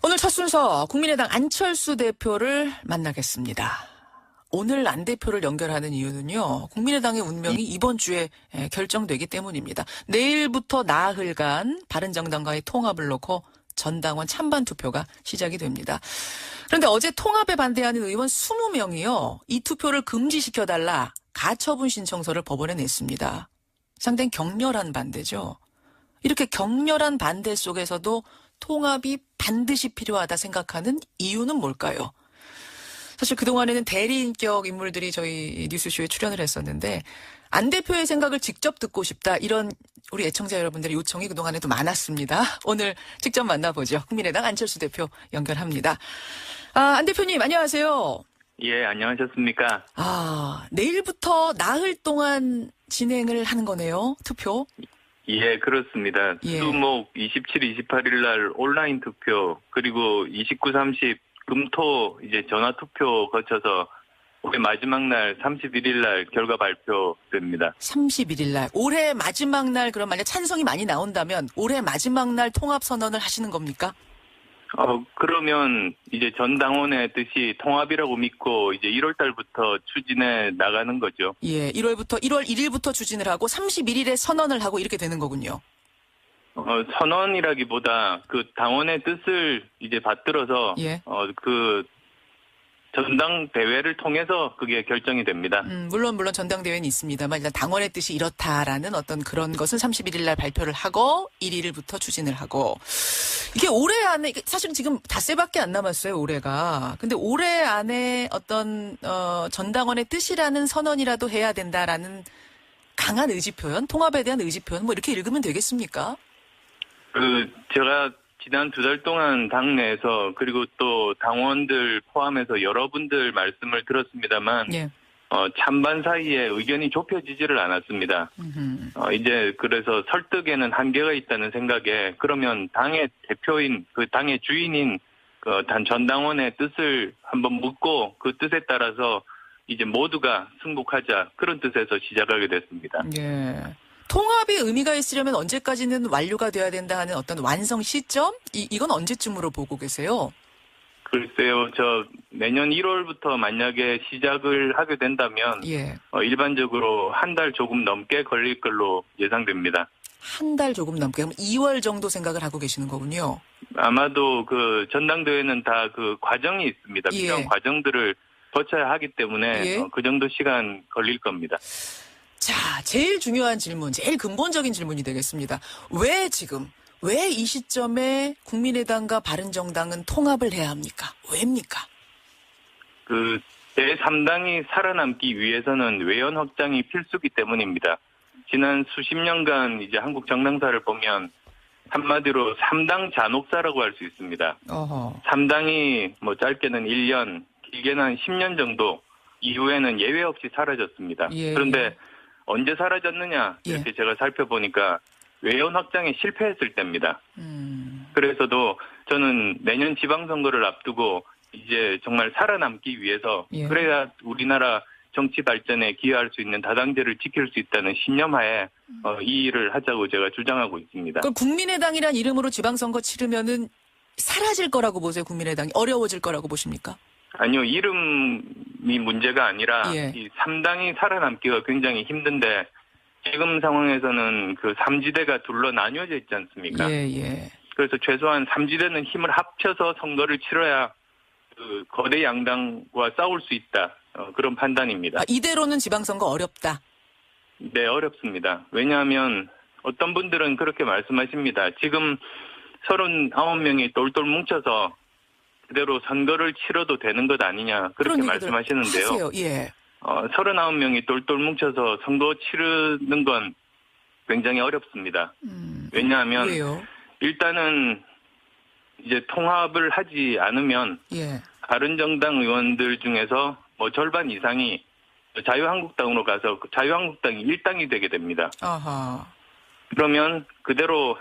오늘 첫 순서 국민의당 안철수 대표를 만나겠습니다. 오늘 안 대표를 연결하는 이유는요. 국민의당의 운명이 이번 주에 결정되기 때문입니다. 내일부터 나흘간 바른정당과의 통합을 놓고 전당원 찬반 투표가 시작이 됩니다. 그런데 어제 통합에 반대하는 의원 20명이요. 이 투표를 금지시켜달라 가처분 신청서를 법원에 냈습니다. 상당히 격렬한 반대죠. 이렇게 격렬한 반대 속에서도 통합이 반드시 필요하다 생각하는 이유는 뭘까요? 사실 그동안에는 대리인격 인물들이 저희 뉴스쇼에 출연을 했었는데 안 대표의 생각을 직접 듣고 싶다 이런 우리 애청자 여러분들의 요청이 그동안에도 많았습니다. 오늘 직접 만나보죠. 국민의당 안철수 대표 연결합니다. 안 대표님 안녕하세요. 예, 안녕하셨습니까? 내일부터 나흘 동안 진행을 하는 거네요. 투표. 예, 그렇습니다. 예. 수목 27, 28일 날 온라인 투표, 그리고 29, 30 금토 이제 전화 투표 거쳐서 올해 마지막 날 31일 날 결과 발표됩니다. 31일 날. 올해 마지막 날 그럼 만약 찬성이 많이 나온다면 올해 마지막 날 통합 선언을 하시는 겁니까? 그러면 이제 전 당원의 뜻이 통합이라고 믿고 이제 1월 달부터 추진해 나가는 거죠. 예, 1월 1일부터 추진을 하고 31일에 선언을 하고 이렇게 되는 거군요. 선언이라기보다 그 당원의 뜻을 이제 받들어서 예. 그 전당대회를 통해서 그게 결정이 됩니다. 물론 전당대회는 있습니다만 일단 당원의 뜻이 이렇다라는 어떤 그런 것은 31일 날 발표를 하고 1일부터 추진을 하고 이게 올해 안에 사실은 지금 닷새밖에 안 남았어요, 올해가. 근데 올해 안에 어떤 전당원의 뜻이라는 선언이라도 해야 된다라는 강한 의지 표현, 통합에 대한 의지 표현 뭐 이렇게 읽으면 되겠습니까? 제가 지난 2달 동안 당내에서 그리고 또 당원들 포함해서 여러분들 말씀을 들었습니다만 예. 찬반 사이에 의견이 좁혀지지를 않았습니다. 이제 그래서 설득에는 한계가 있다는 생각에 그러면 당의 대표인 그 당의 주인인 그 전당원의 뜻을 한번 묻고 그 뜻에 따라서 이제 모두가 승복하자 그런 뜻에서 시작하게 됐습니다. 예. 통합이 의미가 있으려면 언제까지는 완료가 돼야 된다 하는 어떤 완성 시점? 이건 언제쯤으로 보고 계세요? 글쎄요, 내년 1월부터 만약에 시작을 하게 된다면, 예. 일반적으로 한 달 조금 넘게 걸릴 걸로 예상됩니다. 한 달 조금 넘게, 그럼 2월 정도 생각을 하고 계시는 거군요. 아마도 그 전당대회는 다 그 과정이 있습니다. 예. 필요한 과정들을 거쳐야 하기 때문에 예. 그 정도 시간 걸릴 겁니다. 자, 제일 중요한 질문, 제일 근본적인 질문이 되겠습니다. 왜 이 시점에 국민의당과 바른정당은 통합을 해야 합니까? 왜입니까? 그 제3당이 살아남기 위해서는 외연 확장이 필수기 때문입니다. 지난 수십 년간 이제 한국 정당사를 보면 한마디로 3당 잔혹사라고 할 수 있습니다. 3당이 뭐 짧게는 1년, 길게는 한 10년 정도 이후에는 예외 없이 사라졌습니다. 예, 그런데 언제 사라졌느냐 이렇게 제가 살펴보니까 외연 확장에 실패했을 때입니다. 그래서도 저는 내년 지방선거를 앞두고 이제 정말 살아남기 위해서 그래야 우리나라 정치 발전에 기여할 수 있는 다당제를 지킬 수 있다는 신념하에 이 일을 하자고 제가 주장하고 있습니다. 그럼 국민의당이란 이름으로 지방선거 치르면은 사라질 거라고 보세요, 국민의당이? 어려워질 거라고 보십니까? 아니요, 이름이 문제가 아니라 이 3당이 살아남기가 굉장히 힘든데 지금 상황에서는 그 3지대가 둘러 나뉘어져 있지 않습니까? 예. 그래서 최소한 3지대는 힘을 합쳐서 선거를 치러야 그 거대 양당과 싸울 수 있다. 그런 판단입니다. 이대로는 지방선거 어렵다? 네, 어렵습니다. 왜냐하면 어떤 분들은 그렇게 말씀하십니다. 지금 39명이 똘똘 뭉쳐서 그대로 선거를 치러도 되는 것 아니냐 그렇게 말씀하시는데요. 하세요. 예. 39명이 똘똘 뭉쳐서 선거 치르는 건 굉장히 어렵습니다. 왜냐하면 왜요? 일단은 이제 통합을 하지 않으면 바른정당 의원들 중에서 뭐 절반 이상이 자유한국당으로 가서 자유한국당이 일당이 되게 됩니다. 아하. 그러면 그대로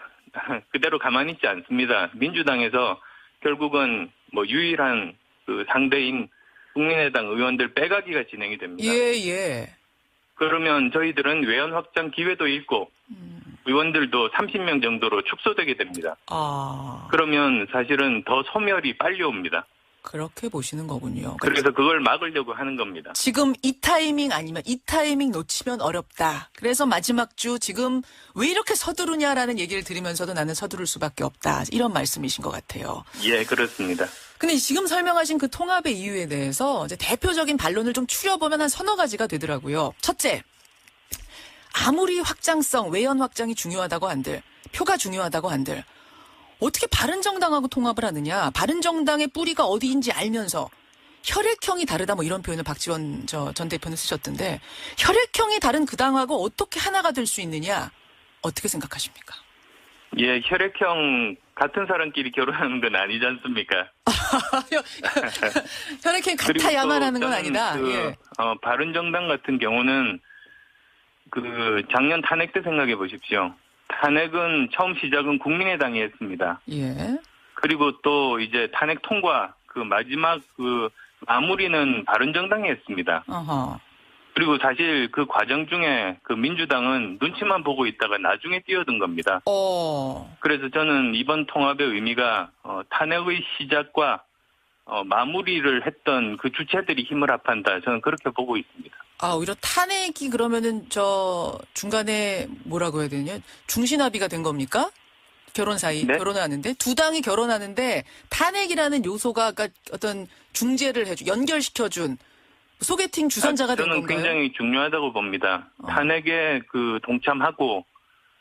가만히 있지 않습니다. 민주당에서 결국은 뭐 유일한 그 상대인 국민의당 의원들 빼가기가 진행이 됩니다. 예. 그러면 저희들은 외연 확장 기회도 잃고 의원들도 30명 정도로 축소되게 됩니다. 아. 그러면 사실은 더 소멸이 빨리 옵니다. 그렇게 보시는 거군요. 그래서 그걸 막으려고 하는 겁니다. 지금 이 타이밍 아니면 이 타이밍 놓치면 어렵다. 그래서 마지막 주 지금 왜 이렇게 서두르냐라는 얘기를 들으면서도 나는 서두를 수밖에 없다. 이런 말씀이신 것 같아요. 예, 그렇습니다. 근데 지금 설명하신 그 통합의 이유에 대해서 이제 대표적인 반론을 좀 추려보면 한 서너 가지가 되더라고요. 첫째, 아무리 확장성, 외연 확장이 중요하다고 한들, 표가 중요하다고 한들, 어떻게 바른정당하고 통합을 하느냐. 바른정당의 뿌리가 어디인지 알면서 혈액형이 다르다 뭐 이런 표현을 박지원 전 대표는 쓰셨던데 혈액형이 다른 그 당하고 어떻게 하나가 될 수 있느냐. 어떻게 생각하십니까? 예, 혈액형 같은 사람끼리 결혼하는 건 아니지 않습니까? 혈액형이 같아야만 하는 건 아니다. 예. 바른정당 같은 경우는 그 작년 탄핵 때 생각해 보십시오. 탄핵은 처음 시작은 국민의당이 했습니다. 예. 그리고 또 이제 탄핵 통과 그 마지막 그 마무리는 바른정당이 했습니다. 어허. 그리고 사실 그 과정 중에 그 민주당은 눈치만 보고 있다가 나중에 뛰어든 겁니다. 그래서 저는 이번 통합의 의미가 탄핵의 시작과 마무리를 했던 그 주체들이 힘을 합한다. 저는 그렇게 보고 있습니다. 아, 오히려 탄핵이 그러면은 중간에 뭐라고 해야 되냐? 중신합의가 된 겁니까? 결혼 사이, 네? 결혼을 하는데 두 당이 결혼하는데 탄핵이라는 요소가 아까 어떤 중재를 연결시켜준 소개팅 주선자가 된 저는 건가요? 굉장히 중요하다고 봅니다. 탄핵에 그 동참하고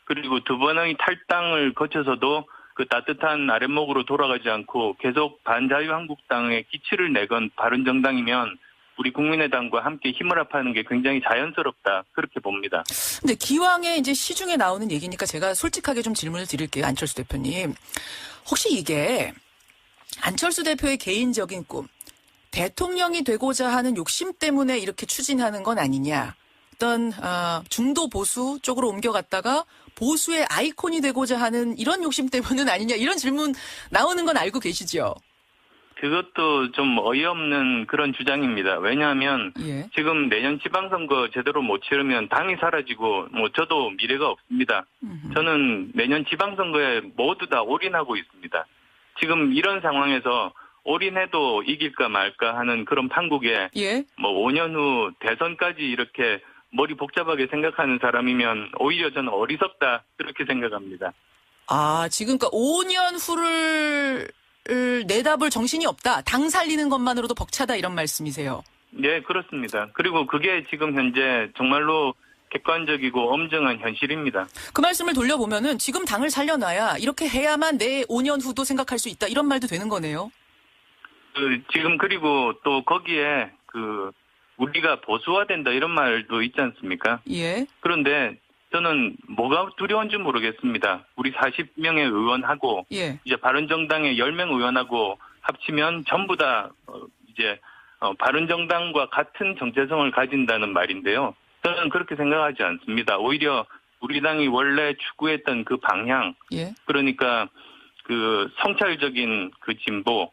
그리고 두 번의 탈당을 거쳐서도 그 따뜻한 아랫목으로 돌아가지 않고 계속 반자유한국당의 기치를 내건 바른정당이면 우리 국민의당과 함께 힘을 합하는 게 굉장히 자연스럽다. 그렇게 봅니다. 근데 기왕에 이제 시중에 나오는 얘기니까 제가 솔직하게 좀 질문을 드릴게요. 안철수 대표님. 혹시 이게 안철수 대표의 개인적인 꿈, 대통령이 되고자 하는 욕심 때문에 이렇게 추진하는 건 아니냐. 어떤 중도 보수 쪽으로 옮겨갔다가 보수의 아이콘이 되고자 하는 이런 욕심 때문은 아니냐. 이런 질문 나오는 건 알고 계시죠? 그것도 좀 어이없는 그런 주장입니다. 왜냐하면 예. 지금 내년 지방선거 제대로 못 치르면 당이 사라지고 뭐 저도 미래가 없습니다. 저는 내년 지방선거에 모두 다 올인하고 있습니다. 지금 이런 상황에서 올인해도 이길까 말까 하는 그런 판국에 예. 뭐 5년 후 대선까지 이렇게 머리 복잡하게 생각하는 사람이면 오히려 저는 어리석다 그렇게 생각합니다. 아, 지금 그러니까 5년 후를 내다볼 정신이 없다. 당 살리는 것만으로도 벅차다 이런 말씀이세요. 네, 그렇습니다. 그리고 그게 지금 현재 정말로 객관적이고 엄정한 현실입니다. 그 말씀을 돌려보면은 지금 당을 살려놔야 이렇게 해야만 내 5년 후도 생각할 수 있다. 이런 말도 되는 거네요. 지금 그리고 또 거기에 우리가 보수화된다 이런 말도 있지 않습니까? 예. 그런데 저는 뭐가 두려운지 모르겠습니다. 우리 40명의 의원하고 예. 이제 바른정당의 10명 의원하고 합치면 전부 다 이제 바른정당과 같은 정체성을 가진다는 말인데요. 저는 그렇게 생각하지 않습니다. 오히려 우리 당이 원래 추구했던 그 방향, 예. 그러니까 그 성찰적인 그 진보,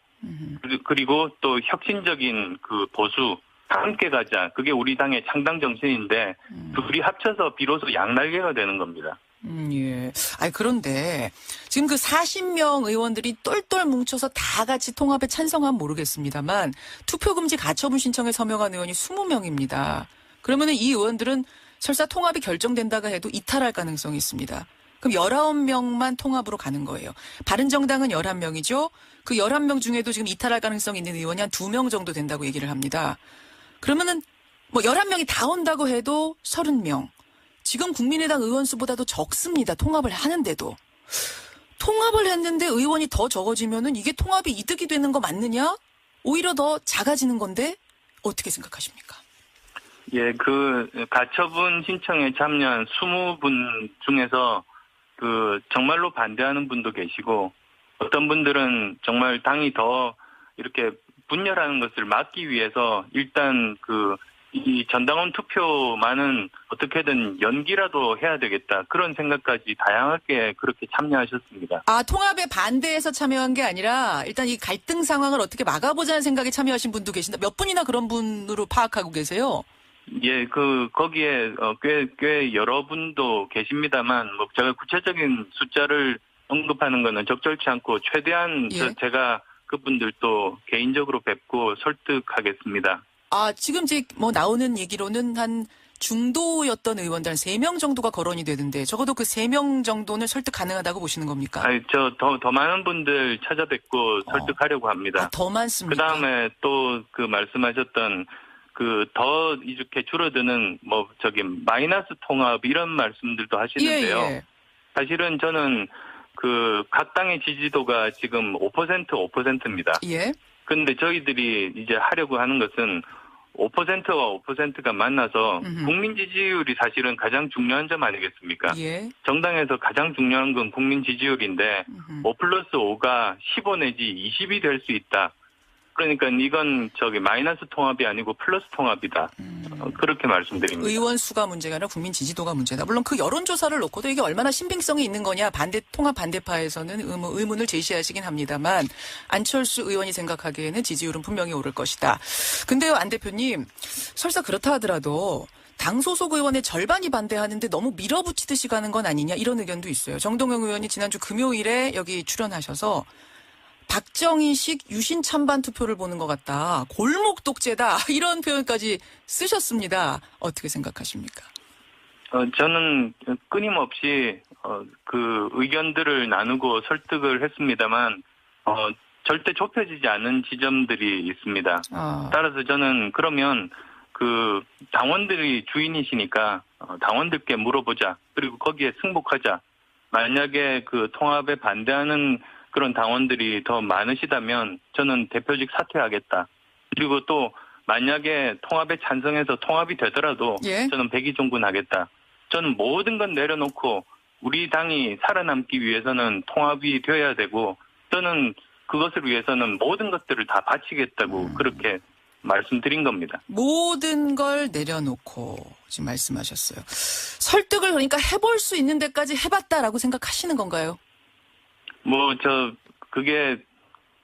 그리고 또 혁신적인 그 보수, 함께 가자. 그게 우리 당의 창당 정신인데 둘이 합쳐서 비로소 양날개가 되는 겁니다. 예. 아니, 그런데 지금 그 40명 의원들이 똘똘 뭉쳐서 다 같이 통합에 찬성하면 모르겠습니다만 투표금지 가처분 신청에 서명한 의원이 20명입니다. 그러면은 이 의원들은 설사 통합이 결정된다가 해도 이탈할 가능성이 있습니다. 그럼 19명만 통합으로 가는 거예요. 바른정당은 11명이죠. 그 11명 중에도 지금 이탈할 가능성이 있는 의원이 한 2명 정도 된다고 얘기를 합니다. 그러면은 뭐 11명이 다 온다고 해도 30명. 지금 국민의당 의원 수보다도 적습니다. 통합을 하는데도. 통합을 했는데 의원이 더 적어지면은 이게 통합이 이득이 되는 거 맞느냐? 오히려 더 작아지는 건데 어떻게 생각하십니까? 예, 그 가처분 신청에 참여한 20분 중에서 정말로 반대하는 분도 계시고 어떤 분들은 정말 당이 더 이렇게 분열하는 것을 막기 위해서 일단 이 전당원 투표만은 어떻게든 연기라도 해야 되겠다. 그런 생각까지 다양하게 그렇게 참여하셨습니다. 아, 통합에 반대해서 참여한 게 아니라 일단 이 갈등 상황을 어떻게 막아보자는 생각에 참여하신 분도 계신다. 몇 분이나 그런 분으로 파악하고 계세요? 예, 거기에, 꽤 여러분도 계십니다만, 뭐, 제가 구체적인 숫자를 언급하는 거는 적절치 않고, 최대한 예. 제가 그분들도 개인적으로 뵙고 설득하겠습니다. 지금 이제 뭐 나오는 얘기로는 한 중도였던 의원들 한 3명 정도가 거론이 되는데, 적어도 그 3명 정도는 설득 가능하다고 보시는 겁니까? 아니, 더 많은 분들 찾아뵙고 설득하려고 합니다. 더 많습니까? 그 다음에 또 말씀하셨던 더 이렇게 줄어드는 마이너스 통합 이런 말씀들도 하시는데요. 예. 사실은 저는 각 당의 지지도가 지금 5%입니다. 예. 근데 저희들이 이제 하려고 하는 것은 5%와 5%가 만나서 국민 지지율이 사실은 가장 중요한 점 아니겠습니까? 예. 정당에서 가장 중요한 건 국민 지지율인데 5+5가 15 내지 20이 될 수 있다. 그러니까 이건 마이너스 통합이 아니고 플러스 통합이다. 그렇게 말씀드립니다. 의원 수가 문제가 아니라 국민 지지도가 문제다. 물론 그 여론조사를 놓고도 이게 얼마나 신빙성이 있는 거냐 통합 반대파에서는 의문을 제시하시긴 합니다만 안철수 의원이 생각하기에는 지지율은 분명히 오를 것이다. 근데요, 안 대표님, 설사 그렇다 하더라도 당 소속 의원의 절반이 반대하는데 너무 밀어붙이듯이 가는 건 아니냐 이런 의견도 있어요. 정동영 의원이 지난주 금요일에 여기 출연하셔서 박정희식 유신 찬반 투표를 보는 것 같다. 골목 독재다. 이런 표현까지 쓰셨습니다. 어떻게 생각하십니까? 저는 끊임없이 의견들을 나누고 설득을 했습니다만 절대 좁혀지지 않은 지점들이 있습니다. 따라서 저는 그러면 당원들이 주인이시니까 당원들께 물어보자. 그리고 거기에 승복하자. 만약에 통합에 반대하는 그런 당원들이 더 많으시다면 저는 대표직 사퇴하겠다. 그리고 또 만약에 통합에 찬성해서 통합이 되더라도 예. 저는 백의종군하겠다. 저는 모든 건 내려놓고 우리 당이 살아남기 위해서는 통합이 되어야 되고 저는 그것을 위해서는 모든 것들을 다 바치겠다고 그렇게 말씀드린 겁니다. 모든 걸 내려놓고 지금 말씀하셨어요. 설득을 그러니까 해볼 수 있는 데까지 해봤다라고 생각하시는 건가요? 그게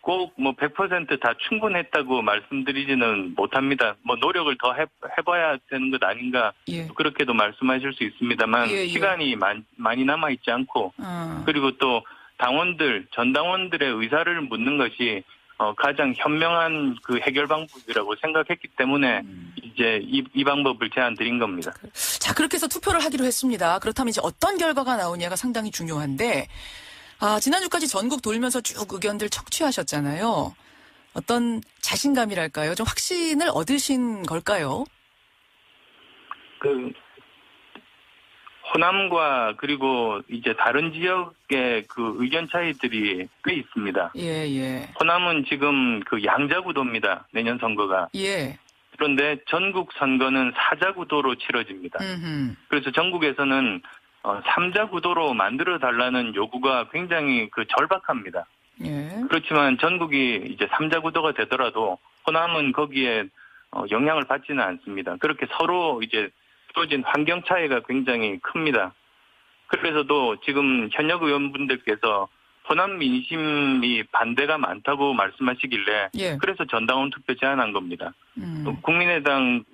꼭 100% 다 충분했다고 말씀드리지는 못합니다. 노력을 더 해봐야 되는 것 아닌가. 예. 그렇게도 말씀하실 수 있습니다만 예. 시간이 많이 남아있지 않고 그리고 또 전 당원들의 의사를 묻는 것이 가장 현명한 해결 방법이라고 생각했기 때문에 이제 이 방법을 제안드린 겁니다. 자, 그렇게 해서 투표를 하기로 했습니다. 그렇다면 이제 어떤 결과가 나오냐가 상당히 중요한데 지난주까지 전국 돌면서 쭉 의견들 척취하셨잖아요. 어떤 자신감이랄까요? 좀 확신을 얻으신 걸까요? 호남과 그리고 이제 다른 지역의 의견 차이들이 꽤 있습니다. 예. 호남은 지금 양자구도입니다. 내년 선거가. 예. 그런데 전국 선거는 사자구도로 치러집니다. 그래서 전국에서는 3자 구도로 만들어 달라는 요구가 굉장히 절박합니다. 예. 그렇지만 전국이 이제 3자 구도가 되더라도 호남은 거기에 영향을 받지는 않습니다. 그렇게 서로 이제 주어진 환경 차이가 굉장히 큽니다. 그래서도 지금 현역 의원분들께서 호남 민심이 반대가 많다고 말씀하시길래 예. 그래서 전당원 투표 제안한 겁니다. 국민의당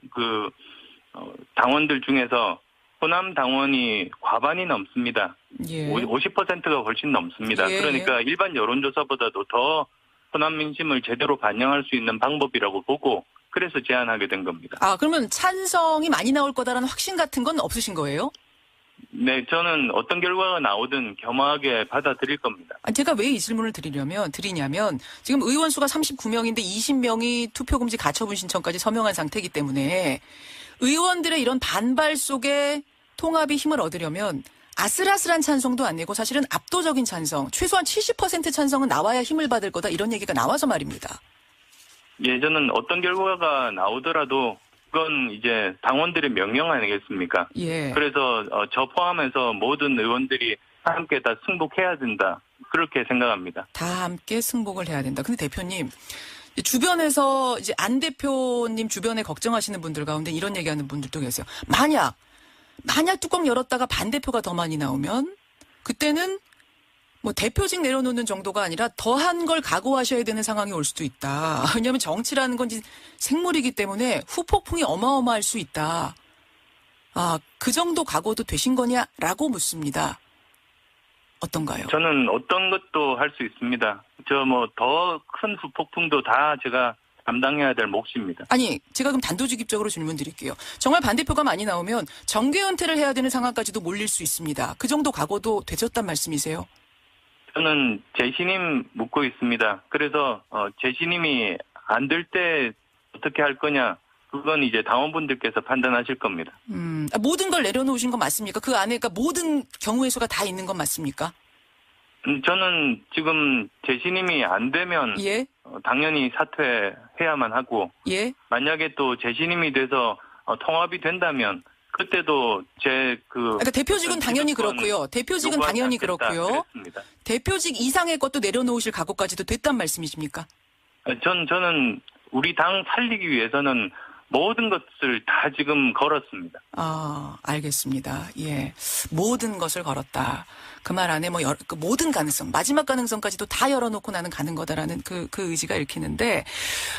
당원들 중에서 호남 당원이 과반이 넘습니다. 예. 50%가 훨씬 넘습니다. 예. 그러니까 일반 여론조사보다도 더 호남 민심을 제대로 반영할 수 있는 방법이라고 보고 그래서 제안하게 된 겁니다. 그러면 찬성이 많이 나올 거다라는 확신 같은 건 없으신 거예요? 네, 저는 어떤 결과가 나오든 겸허하게 받아들일 겁니다. 제가 왜 이 질문을 드리냐면 지금 의원 수가 39명인데 20명이 투표금지 가처분 신청까지 서명한 상태이기 때문에 의원들의 이런 반발 속에 통합이 힘을 얻으려면 아슬아슬한 찬성도 아니고 사실은 압도적인 찬성, 최소한 70% 찬성은 나와야 힘을 받을 거다 이런 얘기가 나와서 말입니다. 예, 저는 어떤 결과가 나오더라도 그건 이제 당원들의 명령 아니겠습니까? 예. 그래서 저 포함해서 모든 의원들이 함께 다 승복해야 된다. 그렇게 생각합니다. 다 함께 승복을 해야 된다. 근데 대표님, 주변에서 이제 안 대표님 주변에 걱정하시는 분들 가운데 이런 얘기하는 분들도 계세요. 만약 뚜껑 열었다가 반대표가 더 많이 나오면 그때는 뭐 대표직 내려놓는 정도가 아니라 더한 걸 각오하셔야 되는 상황이 올 수도 있다. 왜냐하면 정치라는 건 생물이기 때문에 후폭풍이 어마어마할 수 있다. 그 정도 각오도 되신 거냐라고 묻습니다. 어떤가요? 저는 어떤 것도 할 수 있습니다. 저 뭐 더 큰 후폭풍도 다 제가 감당해야 될 몫입니다. 아니, 제가 그럼 단도직입적으로 질문 드릴게요. 정말 반대표가 많이 나오면 정계 은퇴를 해야 되는 상황까지도 몰릴 수 있습니다. 그 정도 각오도 되셨단 말씀이세요? 저는 재신임 묻고 있습니다. 그래서 재신임이 안 될 때 어떻게 할 거냐, 그건 이제 당원분들께서 판단하실 겁니다. 모든 걸 내려놓으신 건 맞습니까? 그 안에 그러니까 모든 경우의 수가 다 있는 건 맞습니까? 저는 지금 재신임이 안 되면 예. 당연히 사퇴해야만 하고, 예. 만약에 또 재신임이 돼서 통합이 된다면 그때도 그러니까 대표직은 당연히 그렇고요. 대표직은 당연히 그렇고요. 그랬습니다. 대표직 이상의 것도 내려놓으실 각오까지도 됐단 말씀이십니까? 저는 우리 당 살리기 위해서는 모든 것을 다 지금 걸었습니다. 알겠습니다. 예. 모든 것을 걸었다. 그 말 안에 그 모든 가능성, 마지막 가능성까지도 다 열어놓고 나는 가는 거다라는 그 의지가 읽히는데,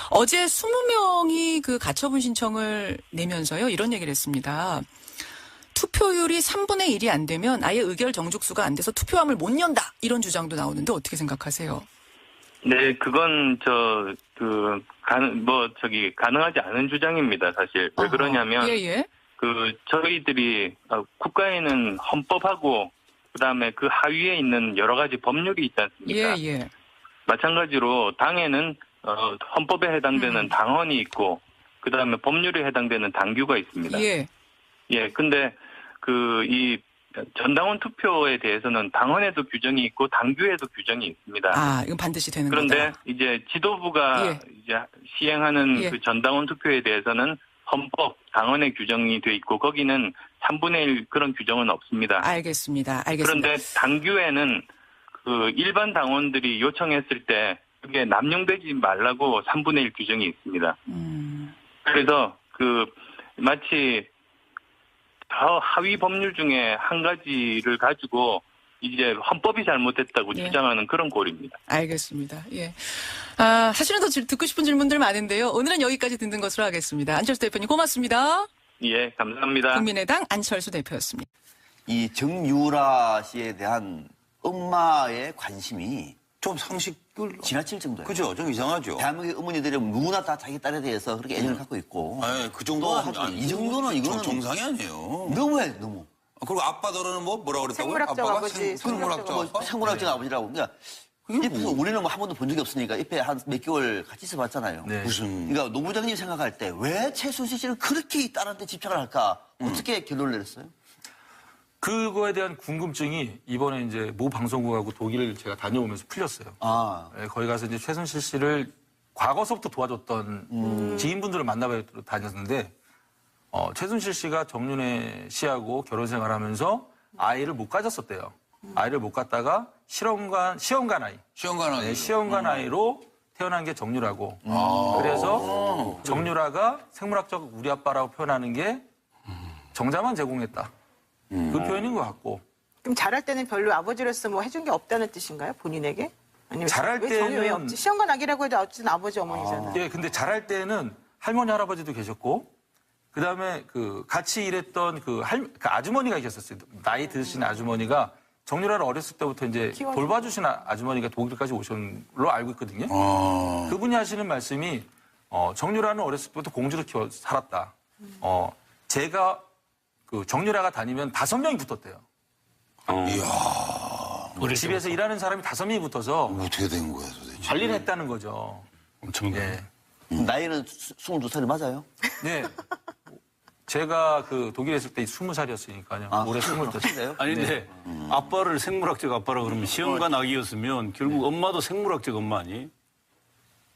어제 20명이 그 가처분 신청을 내면서요, 이런 얘기를 했습니다. 투표율이 3분의 1이 안 되면 아예 의결 정족수가 안 돼서 투표함을 못 연다. 이런 주장도 나오는데 어떻게 생각하세요? 네, 그건 가능하지 않은 주장입니다, 사실. 왜 그러냐면, 예. 저희들이, 국가에는 헌법하고, 그 다음에 그 하위에 있는 여러 가지 법률이 있지 않습니까? 예. 마찬가지로 당에는, 헌법에 해당되는 당헌이 있고, 그 다음에 법률에 해당되는 당규가 있습니다. 예. 예, 근데, 이 전당원 투표에 대해서는 당헌에도 규정이 있고 당규에도 규정이 있습니다. 이건 반드시 되는 그런데 거다. 이제 지도부가 예. 이제 시행하는 예. 그 전당원 투표에 대해서는 헌법, 당헌에 규정이 돼 있고 거기는 3분의 1 그런 규정은 없습니다. 알겠습니다. 그런데 당규에는 그 일반 당원들이 요청했을 때 그게 남용되지 말라고 3분의 1 규정이 있습니다. 그래서 마치 하위 법률 중에 한 가지를 가지고 이제 헌법이 잘못됐다고 예. 주장하는 그런 꼴입니다. 알겠습니다. 예. 사실은 더 듣고 싶은 질문들 많은데요. 오늘은 여기까지 듣는 것으로 하겠습니다. 안철수 대표님 고맙습니다. 예, 감사합니다. 국민의당 안철수 대표였습니다. 이 정유라 씨에 대한 엄마의 관심이 좀 상식을. 지나칠 정도예요. 그죠? 좀 이상하죠. 대한민국의 어머니들은 누구나 다 자기 딸에 대해서 그렇게 애정을 갖고 있고. 그 정도는 이 정도는 이거는 정상이 아니에요. 너무해, 너무. 그리고 아빠들은 뭐라 그랬다고요? 생물학적 아빠가 아버지, 생물학적 아빠? 생물학적 아버지라고. 그러니까 옆에서 우리는 한 번도 본 적이 없으니까 옆에 한 몇 개월 같이 있어봤잖아요. 네. 무슨. 그러니까 노부장님 생각할 때 왜 최순실 씨는 그렇게 이 딸한테 집착을 할까? 어떻게 결론을 내렸어요? 그거에 대한 궁금증이 이번에 이제 모 방송국하고 독일을 제가 다녀오면서 풀렸어요. 네, 거기 가서 이제 최순실 씨를 과거서부터 도와줬던 지인분들을 만나뵈러 다녔는데, 최순실 씨가 정윤회 씨하고 결혼 생활하면서 아이를 못 가졌었대요. 아이를 못 갖다가 시험관 아이. 시험관 아이. 네, 시험관 아이로 태어난 게 정유라고. 그래서 정유라가 생물학적 우리 아빠라고 표현하는 게 정자만 제공했다. 그 표현인 것 같고. 그럼 잘할 때는 별로 아버지로서 뭐 해준 게 없다는 뜻인가요? 본인에게? 아니면 잘할 왜 정이 왜 때는- 없지? 시험관 아기라고 해도 어쨌든 아버지 어머니잖아요. 예, 근데 잘할 때는 할머니 할아버지도 계셨고, 그 다음에 같이 일했던 그 아주머니가 계셨어요. 나이 드신 아주머니가 정유라를 어렸을 때부터 이제 키워주고. 돌봐주신 아주머니가 독일까지 오신 걸로 알고 있거든요. 그분이 하시는 말씀이 정유라는 어렸을 때부터 공주로 키워 살았다. 제가 정유라가 다니면 5명이 붙었대요. 이야. 집에서 일하는 사람이 5명이 붙어서 어떻게 된 거야 도대체? 관리를 했다는 거죠. 엄청나네. 예. 나이는 22살이 맞아요? 네. 제가 독일에 있을 때 20살이었으니까요. 올해 22살. 확실해요? 아니 근데 아빠를 생물학적 아빠라 그러면 시험관 아기였으면 결국 엄마도 생물학적 엄마 아니?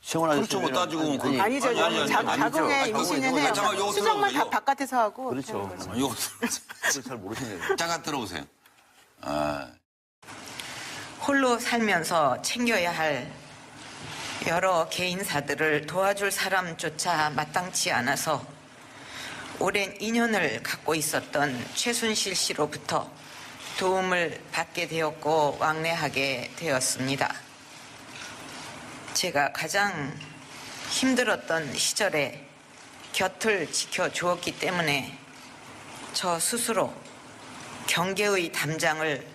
시원하게 그렇죠. 뭐 따지고 보면 그건- 아니죠. 아니, 자궁의 아니죠. 임신은 해요. 잠깐만, 요거 수정만 들어보세요. 바깥에서 하고. 그렇죠. 하는 거죠. 이거 그걸 잘 모르시네요. 잠깐 들어보세요. 홀로 살면서 챙겨야 할 여러 개인사들을 도와줄 사람조차 마땅치 않아서 오랜 인연을 갖고 있었던 최순실 씨로부터 도움을 받게 되었고 왕래하게 되었습니다. 제가 가장 힘들었던 시절에 곁을 지켜주었기 때문에 저 스스로 경계의 담장을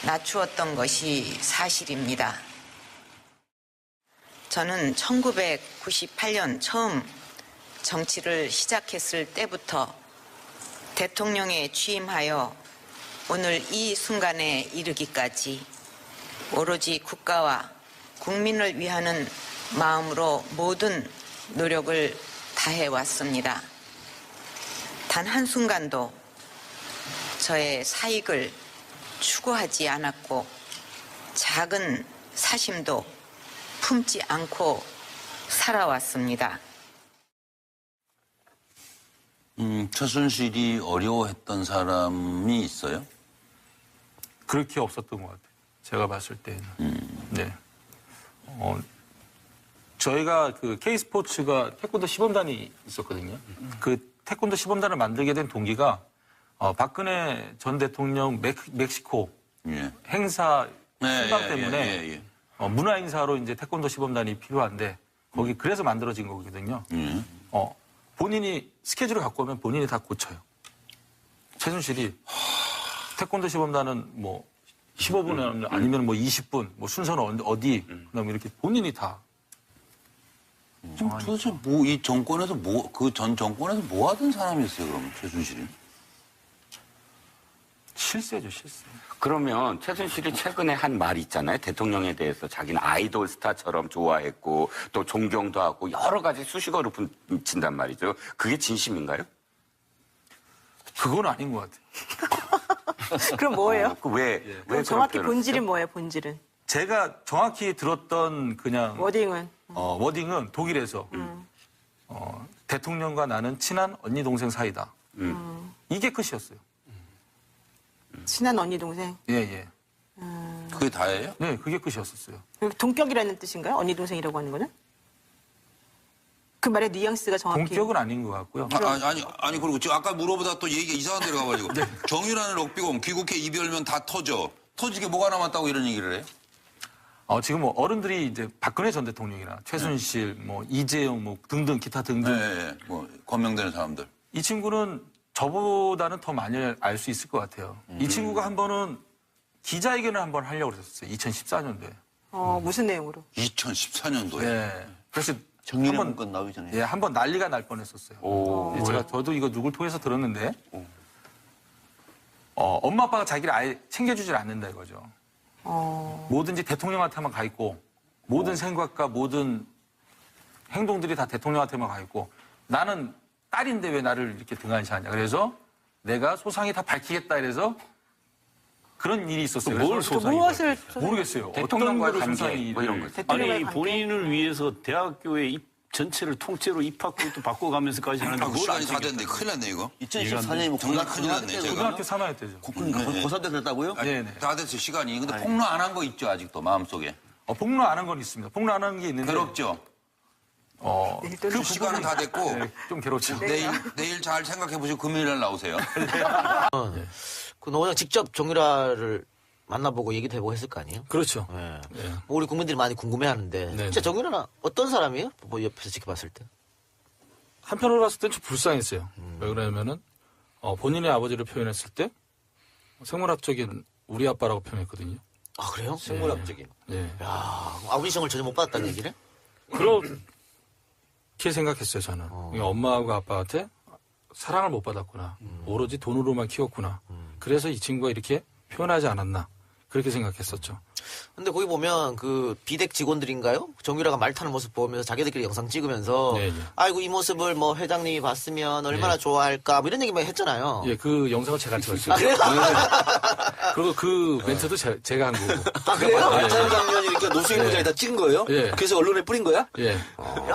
낮추었던 것이 사실입니다. 저는 1998년 처음 정치를 시작했을 때부터 대통령에 취임하여 오늘 이 순간에 이르기까지 오로지 국가와 국민을 위하는 마음으로 모든 노력을 다해왔습니다. 단 한순간도 저의 사익을 추구하지 않았고 작은 사심도 품지 않고 살아왔습니다. 최순실이 어려워했던 사람이 있어요? 그렇게 없었던 것 같아요. 제가 봤을 때는. 네. 저희가 그 K스포츠가 태권도 시범단이 있었거든요. 그 태권도 시범단을 만들게 된 동기가 박근혜 전 대통령 멕시코 예. 행사 순방 예, 때문에 예, 예. 문화 행사로 이제 태권도 시범단이 필요한데 거기 그래서 만들어진 거거든요. 본인이 스케줄을 갖고 오면 본인이 다 고쳐요. 최순실이 태권도 시범단은 뭐 15분 아니면 뭐 20분, 뭐 순서는 어디, 그다음에 이렇게 본인이 다. 도대체 뭐 이 정권에서 그 전 정권에서 뭐 하던 사람이었어요, 그러면 최순실이? 실세죠, 실세. 그러면 최순실이 최근에 한 말이 있잖아요. 대통령에 대해서 자기는 아이돌 스타처럼 좋아했고 또 존경도 하고 여러 가지 수식어로 붙인단 말이죠. 그게 진심인가요? 그건 아닌 것 같아요. 그럼 뭐예요? 왜 그럼 정확히 본질은 뭐예요, 본질은? 제가 정확히 들었던 그냥 워딩은? 워딩은 독일에서 대통령과 나는 친한 언니 동생 사이다. 이게 끝이었어요. 친한 언니 동생? 예, 예. 그게 다예요? 네, 그게 끝이었었어요. 동격이라는 뜻인가요? 언니 동생이라고 하는 거는? 그 말의 뉘앙스가 정확히. 동격은 아닌 것 같고요. 아니 그리고 지금 아까 물어보다 또 얘기가 이상한 데로 가가지고 정유라는 럭비공 귀국해 이별면 다 터져. 터지게 뭐가 남았다고 이런 얘기를 해요? 지금 뭐 어른들이 이제 박근혜 전 대통령이나 최순실, 뭐 이재용, 뭐 등등 기타 등등. 네, 뭐 거명되는 사람들. 이 친구는 저보다는 더 많이 알 수 있을 것 같아요. 이 친구가 한 번은 기자회견을 한번 하려고 그랬었어요. 2014년도에. 무슨 내용으로? 2014년도에. 네. 그래서 정유라 문건 나오기 전에. 예, 한번 난리가 날 뻔했었어요. 저도 이거 누굴 통해서 들었는데, 엄마 아빠가 자기를 아예 챙겨주질 않는다 이거죠. 뭐든지 대통령한테만 가 있고, 모든 생각과 모든 행동들이 다 대통령한테만 가 있고, 나는 딸인데 왜 나를 이렇게 등한시하냐. 그래서 내가 소상히 다 밝히겠다 이래서 그런 일이 있었어요. 뭘 소상히 무엇을 모르겠어요. 대통령과의 어떤 거를 관계 뭐 이런 거. 대통령과의 아니 관계? 본인을 위해서 대학교에 전체를 통째로 입학부터 바꿔가면서까지 하는데 아, 그걸 시간이 안 다 됐는데 큰일 났네 이거. 2014년이면 정말 큰일 났네, 제가. 고등학교 3학년 때죠. 고3 때 됐다고요? 네네. 다 됐어요 시간이. 근데 폭로 안 한 거 있죠 아직도 마음속에. 폭로 안 한 건 있습니다. 폭로 안 한 게 있는데. 괴롭죠. 그 시간은 다 됐고 네, 좀 괴롭죠. 내일 잘 생각해 보시고 금요일 날 나오세요. 그 노 원장 직접 정유라를 만나보고 얘기도 해보고 했을 거 아니에요? 그렇죠. 예. 네. 뭐 우리 국민들이 많이 궁금해하는데 네, 진짜 정유라는 어떤 사람이에요? 뭐 옆에서 지켜봤을 때? 한편으로 봤을 땐 좀 불쌍했어요. 왜 그러냐면은 본인의 아버지를 표현했을 때 생물학적인 우리 아빠라고 표현했거든요. 아 그래요? 생물학적인. 예. 야 아우디션을 전혀 못 받았다는 얘기를? 그렇게 생각했어요 저는. 그러니까 엄마하고 아빠한테 사랑을 못 받았구나. 오로지 돈으로만 키웠구나. 그래서 이 친구가 이렇게 표현하지 않았나. 그렇게 생각했었죠. 근데 거기 보면 그 비덱 직원들인가요? 정유라가 말 타는 모습 보면서 자기들끼리 영상 찍으면서 네, 네. 아이고 이 모습을 뭐 회장님이 봤으면 얼마나 좋아할까 뭐 이런 얘기만 했잖아요. 예, 그 영상을 제가 찍었어요. 아, 그래요? 그리고 그 멘트도 제가 한 거고. 아 그래요? 알찬 장면이 이렇게 노수인 회장에다 찍은 거예요? 예. 그래서 언론에 뿌린 거야? 예.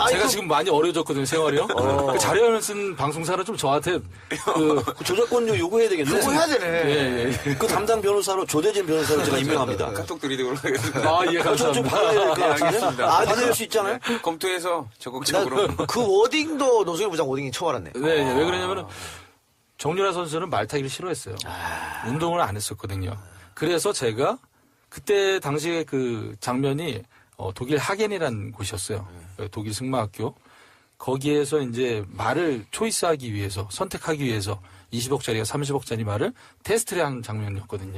제가 지금 많이 어려졌거든요, 생활이요. 그 자료를 쓴 방송사는 좀 저한테 그 저작권료 요구해야 되겠네. 요구해야 되네. 예. 그 담당 변호사로 조대진 변호사를 제가 임명합니다. 카톡 드리도록 하겠습니다. 예, 좀 감사합니다. 받아야 될 것 같은데? 알겠습니다. 받을 수 있잖아요? 검토해서 적극적으로. 그 워딩도 노승일 부장 워딩이 처음 알았네. 네, 왜 그러냐면은 정유라 선수는 말 타기를 싫어했어요. 운동을 안 했었거든요. 그래서 제가 그때 당시에 그 장면이 독일 하겐이라는 곳이었어요. 독일 승마학교. 거기에서 이제 말을 초이스하기 위해서, 선택하기 위해서 20억짜리가 30억짜리 말을 테스트를 하는 장면이었거든요.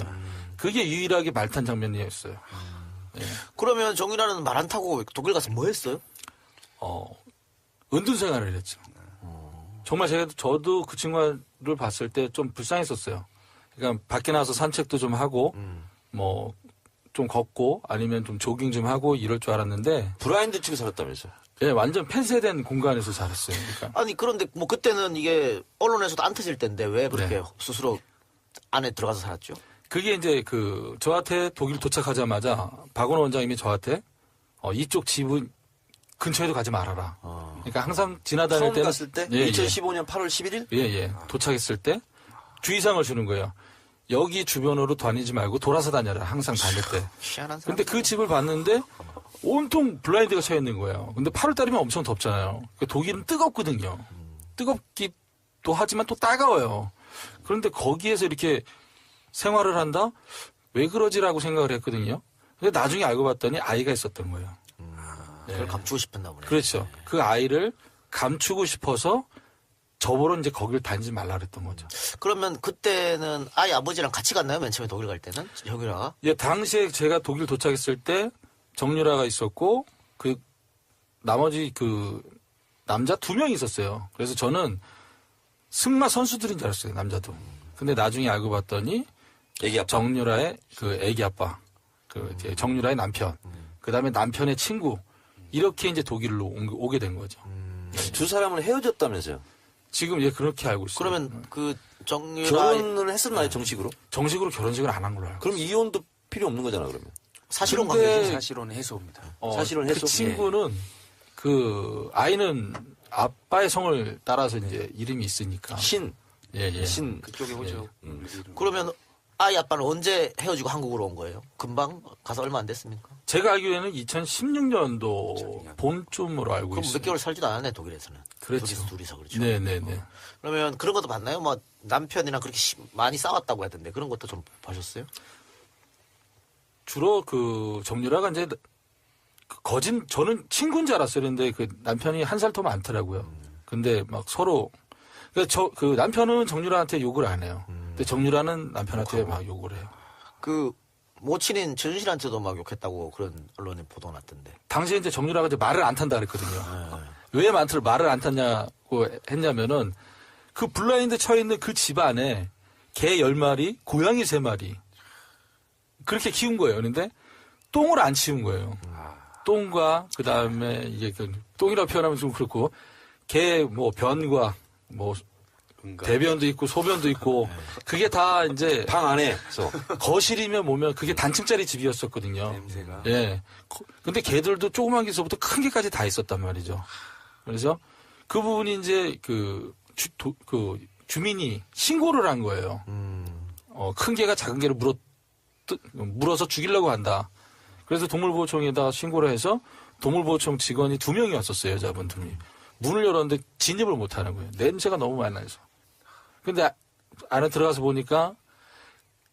그게 유일하게 말 탄 장면이었어요. 예. 그러면 정유라는 말 안 타고 독일 가서 뭐 했어요? 은둔 생활을 했죠. 정말 저도 그 친구를 봤을 때 좀 불쌍했었어요. 그러니까 밖에 나가서 산책도 좀 하고, 뭐, 좀 걷고, 아니면 좀 조깅 좀 하고 이럴 줄 알았는데. 브라인드 측에 살았다면서요? 예, 완전 폐쇄된 공간에서 살았어요. 그러니까. 아니 그런데 뭐 그때는 이게 언론에서도 안 터질 때인데 왜 그렇게 네. 스스로 안에 들어가서 살았죠? 그게 이제 저한테 독일 도착하자마자 박원호 원장님이 저한테 이쪽 집은 근처에도 가지 말아라. 그러니까 항상 지나다닐 처음 때는 갔을 때? 예, 2015년 8월 11일? 예. 도착했을 때 주의사항을 주는 거예요. 여기 주변으로 다니지 말고 돌아서 다녀라. 항상 다닐 때. 희한한 사람. 근데 그 집을 봤는데 온통 블라인드가 쳐 있는 거예요. 근데 8월 달이면 엄청 덥잖아요. 그러니까 독일은 뜨겁거든요. 뜨겁기도 하지만 또 따가워요. 그런데 거기에서 이렇게 생활을 한다? 왜 그러지라고 생각을 했거든요. 근데 나중에 알고 봤더니 아이가 있었던 거예요. 그걸 감추고 싶었나 보네. 그렇죠. 그 아이를 감추고 싶어서 저보러 이제 거기를 다니지 말라 그랬던 거죠. 그러면 그때는 아이 아버지랑 같이 갔나요? 맨 처음에 독일 갈 때는? 정유라가? 예, 당시에 제가 독일 도착했을 때 정유라가 있었고 나머지 남자 2명이 있었어요. 그래서 저는 승마 선수들인 줄 알았어요. 남자도. 근데 나중에 알고 봤더니 애기 아빠. 정유라의 애기 아빠, 이제 정유라의 남편, 그다음에 남편의 친구 이렇게 이제 독일로 오게 된 거죠. 두 사람은 헤어졌다면서요? 지금 그렇게 알고 있어요. 그러면 그 정유라 결혼을 했었나요, 정식으로? 정식으로 결혼식을 안 한 걸로 알고. 그럼 이혼도 필요 없는 거잖아, 그러면. 사실혼 근데 관계죠. 사실혼 해소입니다. 사실혼 해소? 그 친구는 아이는 아빠의 성을 따라서 이제 이름이 있으니까. 예. 신. 그쪽에 오죠. 그러면 아이 아빠는 언제 헤어지고 한국으로 온 거예요? 금방 가서 얼마 안 됐습니까? 제가 알기로는 2016년도 본쯤으로 알고 그럼 있어요. 몇 개월 살지도 않았네 독일에서는. 그렇죠. 둘이서 그렇죠. 네네네. 그러면 그런 것도 봤나요? 뭐 남편이랑 그렇게 많이 싸웠다고 하던데 그런 것도 좀 보셨어요? 주로 정유라가 이제 저는 친구인 줄 알았어요. 그런데 남편이 한 살 더 많더라고요. 근데 막 서로 남편은 정유라한테 욕을 안 해요. 근데 정유라는 남편한테 막 욕을 해요. 모친인 전실한테도 막 욕했다고 그런 언론에 보도 났던데. 당시에 이제 정유라가 이제 말을 안 탄다 그랬거든요. 왜 말을 안 탔냐고 했냐면은 그 블라인드 쳐 있는 그 집 안에 개 10마리, 고양이 3마리 그렇게 키운 거예요. 그런데 똥을 안 치운 거예요. 똥과 그다음에 이게 똥이라고 표현하면 좀 그렇고 개 변과 대변도 있고 소변도 있고 그게 다 이제 방 안에서 거실이면 뭐면 그게 단층짜리 집이었었거든요. 냄새가. 예. 근데 개들도 조그만 게서부터 큰 게까지 다 있었단 말이죠. 그래서 그 부분이 이제 주민이 신고를 한 거예요. 큰 개가 작은 개를 물어서 죽이려고 한다. 그래서 동물보호청에다 신고를 해서 동물보호청 직원이 2명이 왔었어요. 여자분 2명이. 문을 열었는데 진입을 못 하는 거예요. 냄새가 너무 많이 나서. 근데 안에 들어가서 보니까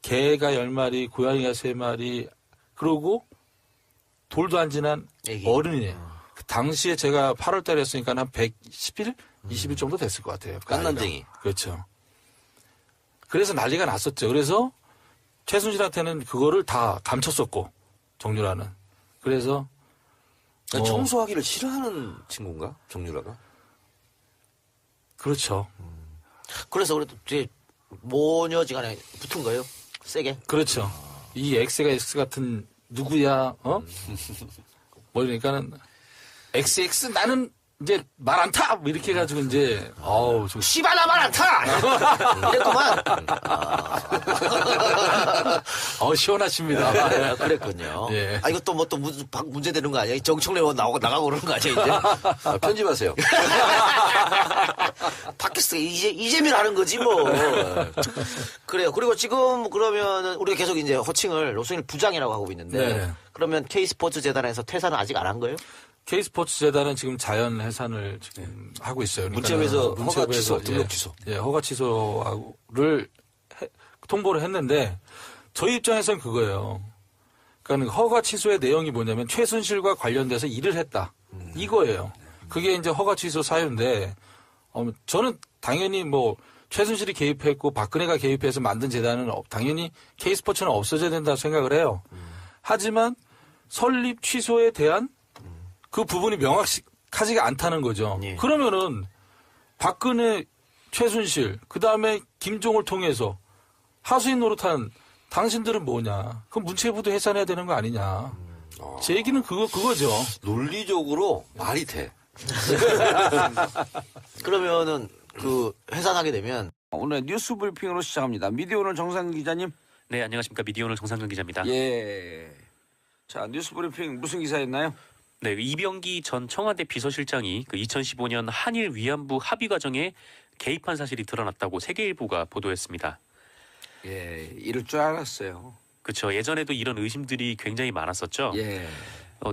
개가 10마리, 고양이가 3마리, 그러고 돌도 안 지난 어른이에요. 당시에 제가 8월 달에 했으니까 한 110일? 20일 정도 됐을 것 같아요. 깐난쟁이. 그렇죠. 그래서 난리가 났었죠. 그래서 최순실한테는 그거를 다 감췄었고, 정유라는. 그래서 청소하기를 싫어하는 친구인가? 정유라가? 그렇죠. 그래서 그래도 뒤에 모녀지간에 붙은 거예요? 세게? 그렇죠. 이 X가 X 같은 누구야? 그러니까는 XX 나는 이제 말 안 타! 뭐 이렇게 해가지고 이제 씨발 나 말 안 타! 이랬구만. 시원하십니다. 그랬군요. 예. 이것도 또 문제 되는 거 아니야? 정청래 나가고 그러는 거 아니야, 이제? 편집하세요. 팟캐스트가 이재민 하는 거지, 뭐. 그래요. 그리고 지금 그러면 우리가 계속 이제 호칭을 노승일 부장이라고 하고 있는데. 네. 그러면 K스포츠 재단에서 퇴사는 아직 안 한 거예요? K스포츠재단은 지금 자연 해산을 지금 하고 있어요. 그러니까 문체부에서 허가 문체부에서, 취소, 등록 취소. 예, 허가 취소를 통보를 했는데 저희 입장에서는 그거예요. 그러니까 허가 취소의 내용이 뭐냐면 최순실과 관련돼서 일을 했다. 이거예요. 그게 이제 허가 취소 사유인데 저는 당연히 뭐 최순실이 개입했고 박근혜가 개입해서 만든 재단은 당연히 K스포츠는 없어져야 된다고 생각을 해요. 하지만 설립 취소에 대한 그 부분이 명확하지가 않다는 거죠. 예. 그러면은 박근혜, 최순실, 그다음에 김종을 통해서 하수인 노릇한 당신들은 뭐냐. 그럼 문체부도 해산해야 되는 거 아니냐. 제 얘기는 그거죠. 논리적으로 말이 돼. 그러면은 그 해산하게 되면 오늘 뉴스 브리핑으로 시작합니다. 미디어오늘 정상근 기자님. 네, 안녕하십니까. 미디어오늘 정상근 기자입니다. 예. 자, 뉴스 브리핑 무슨 기사였나요? 네, 이병기 전 청와대 비서실장이 그 2015년 한일 위안부 합의 과정에 개입한 사실이 드러났다고 세계일보가 보도했습니다. 예, 이럴 줄 알았어요. 그렇죠. 예전에도 이런 의심들이 굉장히 많았었죠. 예.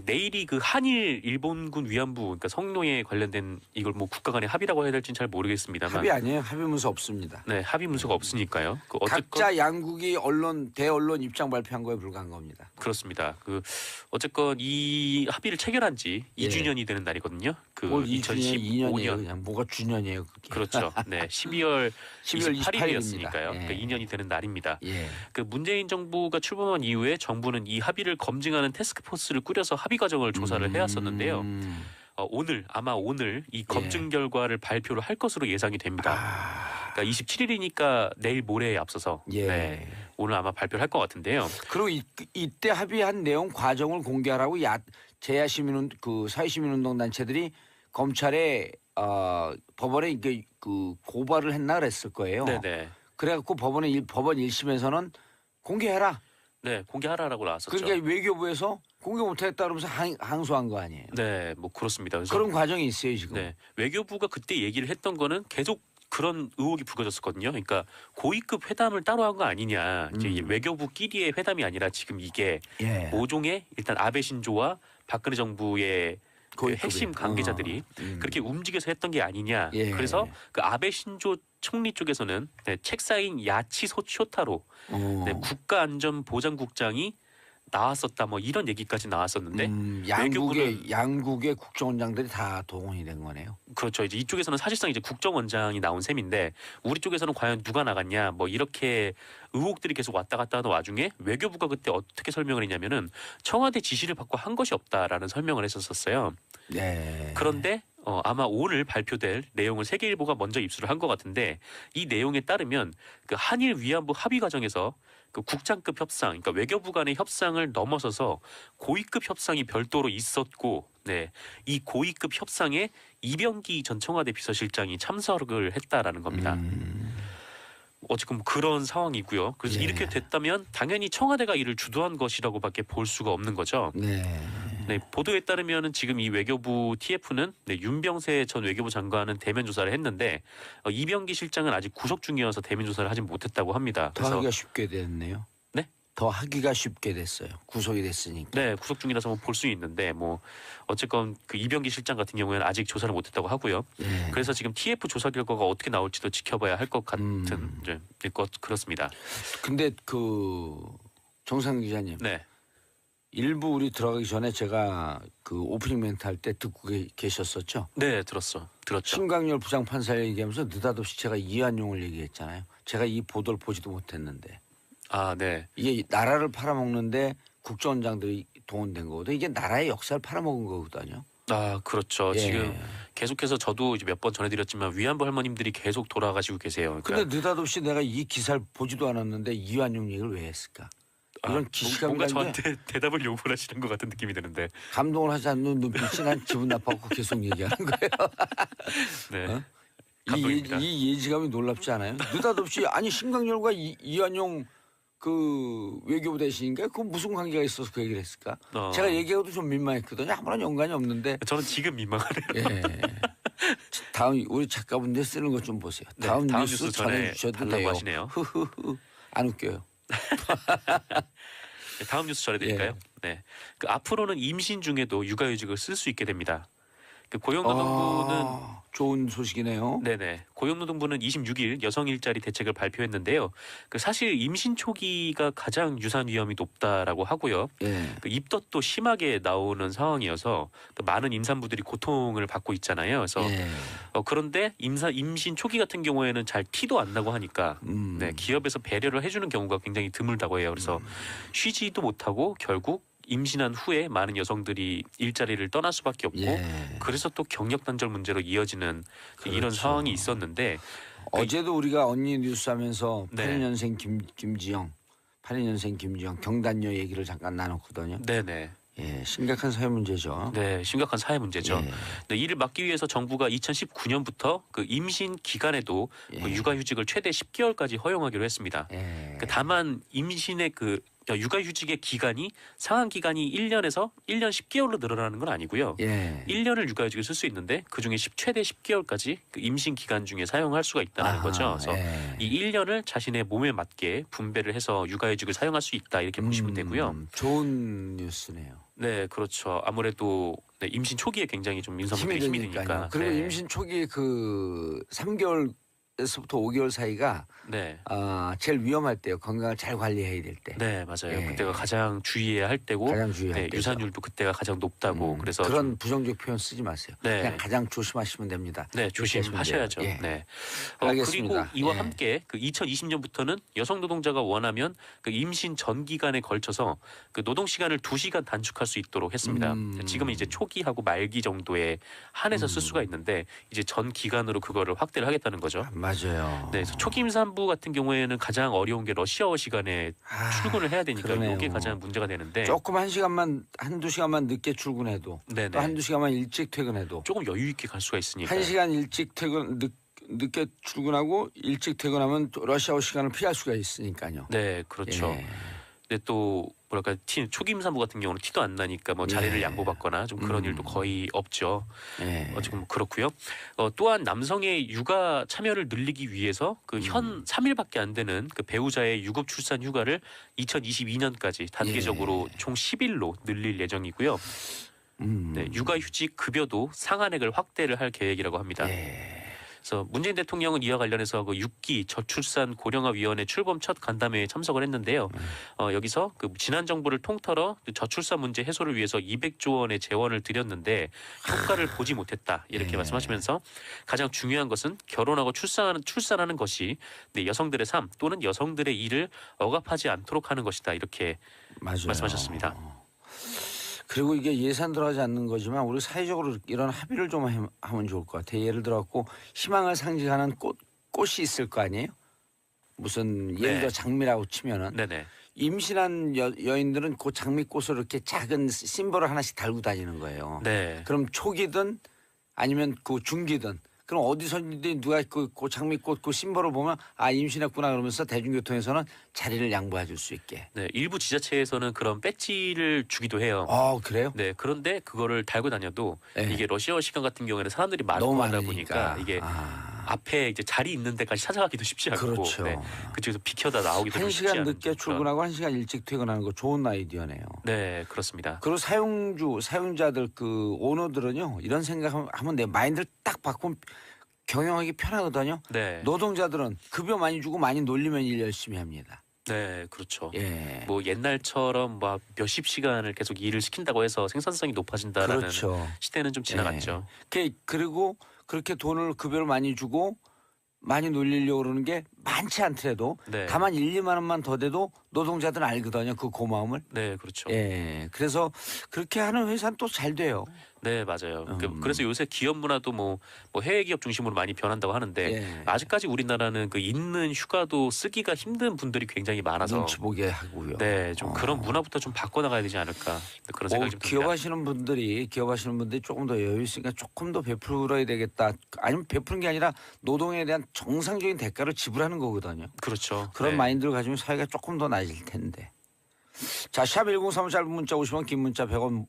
내일이 그 한일 일본군 위안부 그러니까 성노예 관련된 이걸 뭐 국가 간의 합의라고 해야 될지는 잘 모르겠습니다만 합의 아니에요. 합의 문서 없습니다. 네, 합의 문서가 없으니까요. 그 어쨌건 각자 양국이 대언론 입장 발표한 거에 불과한 겁니다. 그렇습니다. 그 어쨌건 이 합의를 체결한 지 예. 2주년이 되는 날이거든요. 그 2년이에요. 2015년 그냥 뭐가 주년이에요. 그게. 그렇죠. 네, 12월 28일이었으니까요. 예. 그러니까 2년이 되는 날입니다. 예. 그 문재인 정부가 출범한 이후에 정부는 이 합의를 검증하는 태스크포스를 꾸려서 합의 과정을 조사를 해왔었는데요. 오늘 이 검증 결과를 발표를 할 것으로 예상이 됩니다. 그러니까 27일이니까 내일 모레에 앞서서 예. 네, 오늘 아마 발표를 할 것 같은데요. 그리고 이때 합의한 내용 과정을 공개하라고 사회시민운동 단체들이 검찰에 법원에 그 고발을 했나 그랬을 거예요. 네네. 그래갖고 법원 1심에서는 공개해라. 네, 공개하라라고 나왔었죠. 그러니까 외교부에서 공개 못하겠다 그러면서 항소한 거 아니에요. 네, 뭐 그렇습니다. 그래서 그런 과정이 있어요 지금. 네, 외교부가 그때 얘기를 했던 거는 계속 그런 의혹이 불거졌었거든요. 그러니까 고위급 회담을 따로 한 거 아니냐. 이제 외교부끼리의 회담이 아니라 지금 이게 예. 모종의 일단 아베 신조와 박근혜 정부의 그 핵심 관계자들이 그렇게 움직여서 했던 게 아니냐. 예. 그래서 그 아베 신조 총리 쪽에서는 네, 책사인 야치소 쇼타로 네, 국가안전보장국장이 나왔었다 뭐 이런 얘기까지 나왔었는데 양국의 국정원장들이 다 동원이 된 거네요. 그렇죠. 이제 이쪽에서는 사실상 이제 국정원장이 나온 셈인데 우리 쪽에서는 과연 누가 나갔냐 뭐 이렇게 의혹들이 계속 왔다 갔다 하는 와중에 외교부가 그때 어떻게 설명을 했냐면은 청와대 지시를 받고 한 것이 없다라는 설명을 했었어요. 네. 그런데 아마 오늘 발표될 내용을 세계일보가 먼저 입수를 한 것 같은데 이 내용에 따르면 그 한일 위안부 합의 과정에서 그 국장급 협상, 그러니까 외교부 간의 협상을 넘어서서 고위급 협상이 별도로 있었고, 네, 이 고위급 협상에 이병기 전 청와대 비서실장이 참석을 했다라는 겁니다. 어쨌든 그런 상황이고요. 그래서 예. 이렇게 됐다면 당연히 청와대가 이를 주도한 것이라고밖에 볼 수가 없는 거죠. 네. 네, 보도에 따르면은 지금 이 외교부 TF는 네, 윤병세 전 외교부 장관은 대면 조사를 했는데 이병기 실장은 아직 구속 중이어서 대면 조사를 하진 못했다고 합니다. 더 하기가 쉽게 됐네요. 네? 더 하기가 쉽게 됐어요. 구속이 됐으니까. 네, 구속 중이라서 뭐 볼 수 있는데 뭐 어쨌건 그 이병기 실장 같은 경우에는 아직 조사를 못했다고 하고요. 네. 그래서 지금 TF 조사 결과가 어떻게 나올지도 지켜봐야 할 것 같은 그렇습니다. 근데 그 정상 기자님. 네. 일부 우리 들어가기 전에 제가 그 오프닝 멘트 할 때 듣고 계셨었죠? 네, 들었죠. 신광열 부장판사 얘기하면서 느닷없이 제가 이완용을 얘기했잖아요. 제가 이 보도를 보지도 못했는데. 아, 네. 이게 나라를 팔아먹는데 국정원장들이 동원된 거거든요. 이게 나라의 역사를 팔아먹은 거거든요. 아, 그렇죠. 예. 지금 계속해서 저도 이제 몇 번 전해드렸지만 위안부 할머님들이 계속 돌아가시고 계세요. 그러니까 근데 느닷없이 내가 이 기사를 보지도 않았는데 이완용 얘기를 왜 했을까? 이런 기시감이 뭔가 저한테 대답을 요구를 하시는 것 같은 느낌이 드는데 감동을 하지 않는 눈빛이 난 기분 나빠갖고 계속 얘기하는 거예요. 네. 어? 감동입니다. 이 예지감이 놀랍지 않아요? 느닷없이 아니 신강렬과 이완용 그 외교부 대신인가 그 무슨 관계가 있어서 그 얘기를 했을까? 제가 얘기하고도 좀 민망했거든요. 아무런 연관이 없는데. 저는 지금 민망하네요. 예. 다음 우리 작가분들 쓰는 것 좀 보세요. 네, 다음 뉴스 전해주셔도 달라고 돼요. 하시네요. 안 웃겨요. 네, 다음 뉴스 전해드릴까요? 네. 그 앞으로는 임신 중에도 육아휴직을 쓸 수 있게 됩니다. 그 고용노동부는 좋은 소식이네요. 네네. 고용노동부는 26일 여성 일자리 대책을 발표했는데요. 그 사실 임신 초기가 가장 유산 위험이 높다라고 하고요. 그 입덧도 심하게 나오는 상황이어서 그 많은 임산부들이 고통을 받고 있잖아요. 그래서 그런데 임신 초기 같은 경우에는 잘 티도 안 나고 하니까 네, 기업에서 배려를 해주는 경우가 굉장히 드물다고 해요. 그래서 쉬지도 못하고 결국 임신한 후에 많은 여성들이 일자리를 떠날 수밖에 없고 그래서 또 경력 단절 문제로 이어지는 이런 상황이 있었는데 어제도 우리가 언니 뉴스 하면서 82년생 김지영 경단녀 얘기를 잠깐 나눴거든요. 네네. 예, 심각한 사회 문제죠. 네, 심각한 사회 문제죠. 네, 이를 막기 위해서 정부가 2019년부터 그 임신 기간에도 그 육아휴직을 최대 10개월까지 허용하기로 했습니다. 그 다만 임신의 그 육아휴직의 기간이 상한 기간이 1년에서 1년 10개월로 늘어나는 건 아니고요. 1년을 육아휴직을 쓸 수 있는데 그중에 최대 10개월까지 그 임신 기간 중에 사용할 수가 있다는 거죠. 그래서 이 1년을 자신의 몸에 맞게 분배를 해서 육아휴직을 사용할 수 있다 이렇게 보시면 되고요. 좋은 뉴스네요. 네, 그렇죠. 아무래도 네, 임신 초기에 굉장히 좀 임산부들이 힘이 드니까. 그리고 임신 초기 그 3개월 에서부터 5개월 사이가 제일 위험할 때요. 건강을 잘 관리해야 될 때. 네, 맞아요. 그때가 가장 주의해야 할 때고 유산율도 그때가 가장 높다고. 그래서 그런 부정적 표현 쓰지 마세요. 그냥 가장 조심하시면 됩니다. 네, 조심하셔야죠. 네. 그리고 이와 함께 그 2020년부터는 여성 노동자가 원하면 그 임신 전 기간에 걸쳐서 그 노동 시간을 2시간 단축할 수 있도록 했습니다. 지금은 이제 초기하고 말기 정도에 한해서 쓸 수가 있는데 이제 전 기간으로 그거를 확대를 하겠다는 거죠. 맞아요. 네, 초기 임산부 같은 경우에는 가장 어려운 게 러시아워 시간에 출근을 해야 되니까 이게 가장 문제가 되는데 조금 한두 시간만 늦게 출근해도 또 한두 시간만 일찍 퇴근해도 조금 여유 있게 갈 수가 있으니까 1시간 일찍 늦게 출근하고 일찍 퇴근하면 러시아워 시간을 피할 수가 있으니까요. 네, 그렇죠. 근데 또 뭐랄까 초기 임산부 같은 경우는 티도 안 나니까 뭐 자리를 양보받거나 좀 그런 일도 거의 없죠. 어쨌든 뭐 그렇고요. 또한 남성의 육아 참여를 늘리기 위해서 그 현 3일밖에 안 되는 그 배우자의 유급 출산 휴가를 2022년까지 단계적으로 총 10일로 늘릴 예정이고요. 네, 육아휴직 급여도 상한액을 확대를 할 계획이라고 합니다. 그래서 문재인 대통령은 이와 관련해서 그 6기 저출산 고령화위원회 출범 첫 간담회에 참석을 했는데요. 여기서 그 지난 정부를 통틀어 저출산 문제 해소를 위해서 200조 원의 재원을 들였는데 효과를 보지 못했다 이렇게 말씀하시면서 가장 중요한 것은 결혼하고 출산하는 것이 여성들의 삶 또는 여성들의 일을 억압하지 않도록 하는 것이다 이렇게 말씀하셨습니다. 그리고 이게 예산 들어가지 않는 거지만 우리 사회적으로 이런 합의를 좀 하면 좋을 것 같아요. 예를 들어갖고 희망을 상징하는 꽃이 있을 거 아니에요? 무슨 예를 들어 장미라고 치면은 임신한 여인들은 그 장미꽃을 이렇게 작은 심벌을 하나씩 달고 다니는 거예요. 그럼 초기든 아니면 그 중기든 그럼 어디서든지 누가 그 장미꽃 그 심벌을 보면 아 임신했구나 그러면서 대중교통에서는 자리를 양보해 줄 수 있게. 네, 일부 지자체에서는 그런 배지를 주기도 해요. 아 그래요? 네, 그런데 그거를 달고 다녀도 이게 러시아어 시간 같은 경우에는 사람들이 많고 하다 보니까 이게 앞에 이제 자리 있는 데까지 찾아가기도 쉽지 않고 그렇죠. 그쪽에서 비켜다 나오기도 좀 쉽지 않은 1시간 늦게 출근하고 1시간 일찍 퇴근하는 거 좋은 아이디어네요. 네, 그렇습니다. 그리고 사용자들 그 오너들은요 이런 생각하면 내 마인드를 딱 바꾸면 경영하기 편하거든요. 노동자들은 급여 많이 주고 많이 놀리면 일 열심히 합니다. 네, 그렇죠. 뭐 옛날처럼 막 몇십 시간을 계속 일을 시킨다고 해서 생산성이 높아진다라는 시대는 좀 지나갔죠. 그리고 그렇게 돈을 급여를 많이 주고 많이 놀리려고 그러는 게 많지 않더라도 다만 1, 2만 원만 더 돼도 노동자들은 알거든요. 그 고마움을. 네, 그렇죠. 그래서 그렇게 하는 회사는 또 잘 돼요. 네, 맞아요. 그래서 요새 기업 문화도 뭐 해외 기업 중심으로 많이 변한다고 하는데 아직까지 우리나라는 그 있는 휴가도 쓰기가 힘든 분들이 굉장히 많아서 눈치 보게 하고요. 네, 좀 그런 문화부터 좀 바꿔나가야 되지 않을까 그런 생각이 좀 듭니다. 기업하시는 분들이 조금 더 여유 있으니까 조금 더 베풀어야 되겠다. 아니면 베푸는 게 아니라 노동에 대한 정상적인 대가를 지불하는 거거든요. 그렇죠. 그런 마인드를 가지면 사회가 조금 더 나아질 텐데. 자, 샵 1035 짧은 문자 50원, 긴 문자 100원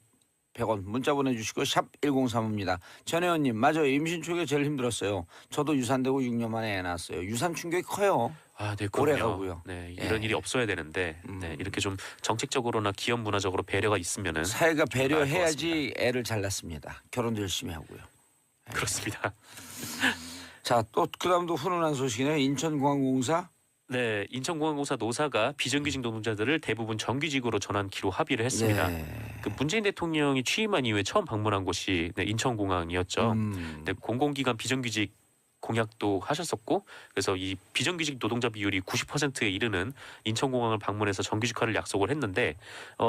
문자 보내주시고 샵 1035입니다. 전혜원님 맞아요. 임신 초기가 제일 힘들었어요. 저도 유산되고 6년 만에 애 낳았어요. 유산 충격이 커요. 아, 네, 오래 그럼요. 가고요. 네, 이런 일이 없어야 되는데 네, 이렇게 좀 정책적으로나 기업 문화적으로 배려가 있으면은 사회가 나을 것 배려해야지 애를 잘 낳습니다. 결혼도 열심히 하고요. 그렇습니다. 자, 또 그다음도 훈훈한 소식이네요. 인천공항공사. 네, 인천공항공사 노사가 비정규직 노동자들을 대부분 정규직으로 전환키로 합의를 했습니다. 네. 그 문재인 대통령이 취임한 이후에 처음 방문한 곳이 네, 인천공항이었죠. 네, 공공기관 비정규직 공약도 하셨었고, 그래서 이 비정규직 노동자 비율이 90%에 이르는 인천공항을 방문해서 정규직화를 약속을 했는데,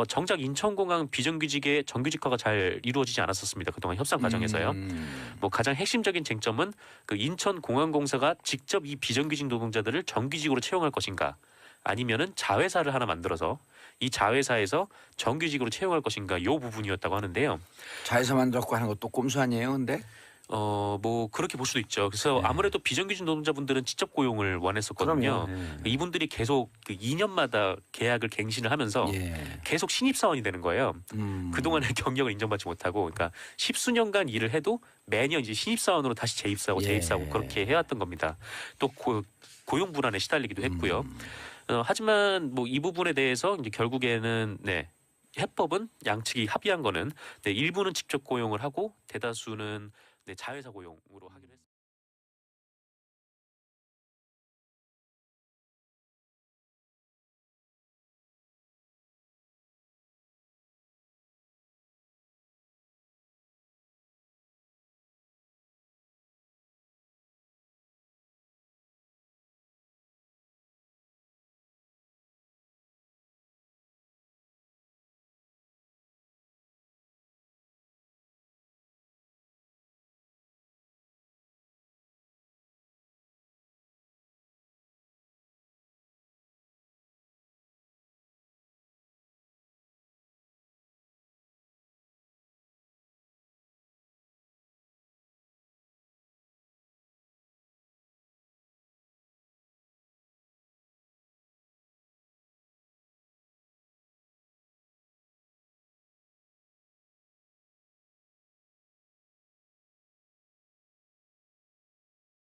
정작 인천공항 비정규직의 정규직화가 잘 이루어지지 않았었습니다. 그동안 협상 과정에서요. 뭐 가장 핵심적인 쟁점은 그 인천공항공사가 직접 이 비정규직 노동자들을 정규직으로 채용할 것인가, 아니면은 자회사를 하나 만들어서 이 자회사에서 정규직으로 채용할 것인가, 요 부분이었다고 하는데요. 자회사 만들었고 하는 것도 꼼수 아니에요, 근데? 뭐 그렇게 볼 수도 있죠. 그래서 아무래도 비정규직 노동자분들은 직접 고용을 원했었거든요. 이분들이 계속 그 2년마다 계약을 갱신을 하면서 계속 신입사원이 되는 거예요. 그동안의 경력을 인정받지 못하고, 그러니까 10수년간 일을 해도 매년 이제 신입사원으로 다시 재입사하고 재입사하고 그렇게 해왔던 겁니다. 또 고용 불안에 시달리기도 했고요. 하지만 뭐 이 부분에 대해서 이제 결국에는 네. 해법은 양측이 합의한 거는 네, 일부는 직접 고용을 하고 대다수는 네, 자회사 고용으로 하기로 했습니다.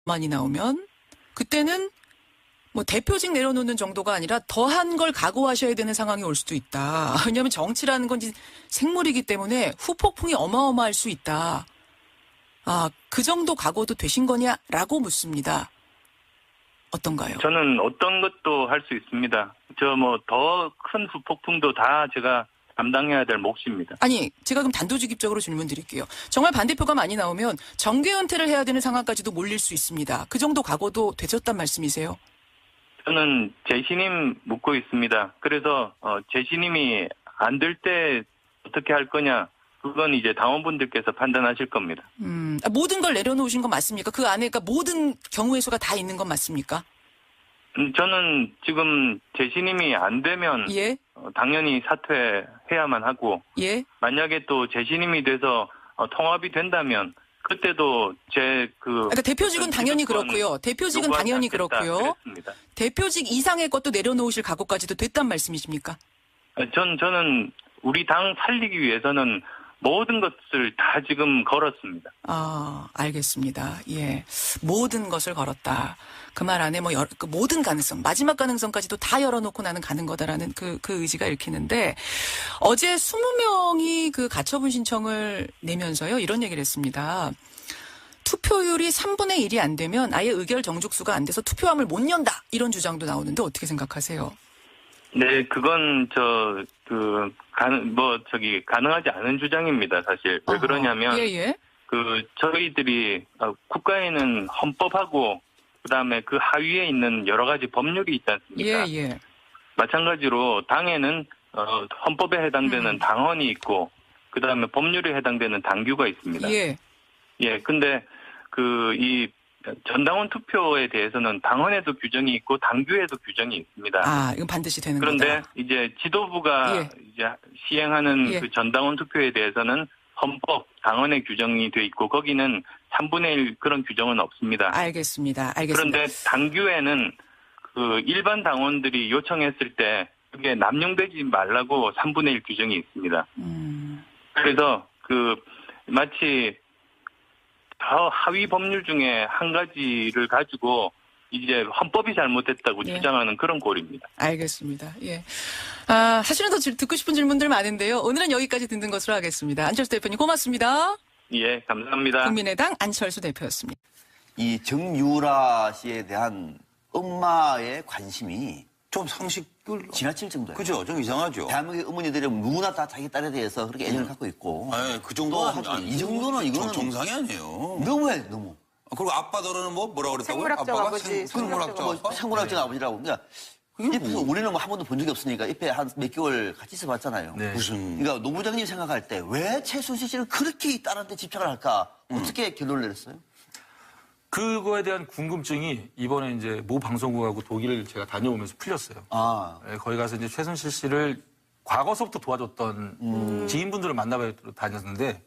많이 나오면 그때는 뭐 대표직 내려놓는 정도가 아니라 더한 걸 각오하셔야 되는 상황이 올 수도 있다. 왜냐하면 정치라는 건 이제 생물이기 때문에 후폭풍이 어마어마할 수 있다. 아, 그 정도 각오도 되신 거냐라고 묻습니다. 어떤가요? 저는 어떤 것도 할 수 있습니다. 저 뭐 더 큰 후폭풍도 다 제가 감당해야 될 몫입니다. 아니, 제가 그럼 단도직입적으로 질문 드릴게요. 정말 반대표가 많이 나오면 정계 은퇴를 해야 되는 상황까지도 몰릴 수 있습니다. 그 정도 각오도 되셨단 말씀이세요? 저는 재신임 묻고 있습니다. 그래서 재신임이 안 될 때 어떻게 할 거냐, 그건 이제 당원분들께서 판단하실 겁니다. 모든 걸 내려놓으신 건 맞습니까? 그 안에 그러니까 모든 경우의 수가 다 있는 건 맞습니까? 저는 지금 재신임이 안 되면 예? 당연히 사퇴해야만 하고, 예? 만약에 또 재신임이 돼서 통합이 된다면 그때도 그러니까 대표직은 당연히 그렇고요. 대표직은 당연히 그렇고요. 그랬습니다. 대표직 이상의 것도 내려놓으실 각오까지도 됐단 말씀이십니까? 저는 우리 당 살리기 위해서는 모든 것을 다 지금 걸었습니다. 아, 알겠습니다. 예. 모든 것을 걸었다. 그 말 안에 그 모든 가능성, 마지막 가능성까지도 다 열어놓고 나는 가는 거다라는 그 의지가 읽히는데, 어제 20명이 그 가처분 신청을 내면서요, 이런 얘기를 했습니다. 투표율이 3분의 1이 안 되면 아예 의결 정족수가 안 돼서 투표함을 못 연다. 이런 주장도 나오는데 어떻게 생각하세요? 네, 그건 가능하지 않은 주장입니다, 사실. 왜 그러냐면, 예. 저희들이, 국가에는 헌법하고, 그 다음에 그 하위에 있는 여러 가지 법률이 있지 않습니까? 예. 마찬가지로 당에는, 헌법에 해당되는 당헌이 있고, 그 다음에 법률에 해당되는 당규가 있습니다. 예. 예, 근데, 이 전당원 투표에 대해서는 당헌에도 규정이 있고 당규에도 규정이 있습니다. 아, 이건 반드시 되는 거다. 그런데 이제 지도부가 이제 시행하는 그 전당원 투표에 대해서는 헌법, 당헌에 규정이 돼 있고 거기는 3분의 1 그런 규정은 없습니다. 알겠습니다. 그런데 당규에는 그 일반 당원들이 요청했을 때 그게 남용되지 말라고 3분의 1 규정이 있습니다. 그래서 마치 하위 법률 중에 한 가지를 가지고 이제 헌법이 잘못됐다고 예. 주장하는 그런 꼴입니다. 알겠습니다. 예. 사실은 더 듣고 싶은 질문들 많은데요. 오늘은 여기까지 듣는 것으로 하겠습니다. 안철수 대표님 고맙습니다. 예, 감사합니다. 국민의당 안철수 대표였습니다. 이 정유라 씨에 대한 엄마의 관심이 좀 상식을 지나칠 정도예요. 그죠? 좀 이상하죠. 대한민국의 어머니들은 누구나 다 자기 딸에 대해서 그렇게 애정을 갖고 있고. 네, 그 또 정도는 하죠. 아니고. 이 정도는 이거는 정상이 아니에요. 너무해 너무. 그리고 아빠들은 뭐라 그랬다고요? 생물학적 아빠가 아버지, 생물학적 아빠? 상고학적 아버지라고. 그러니까 옆에서 우리는 뭐 한 번도 본 적이 없으니까 옆에 한 몇 개월 같이 있어봤잖아요. 네. 그러니까 노 부장님 생각할 때 왜 최순실 씨는 그렇게 이 딸한테 집착을 할까? 어떻게 결론을 내렸어요? 그거에 대한 궁금증이 이번에 이제 모 방송국하고 독일을 제가 다녀오면서 풀렸어요. 예, 거기 가서 이제 최순실 씨를 과거서부터 도와줬던 지인분들을 만나뵈러 다녔는데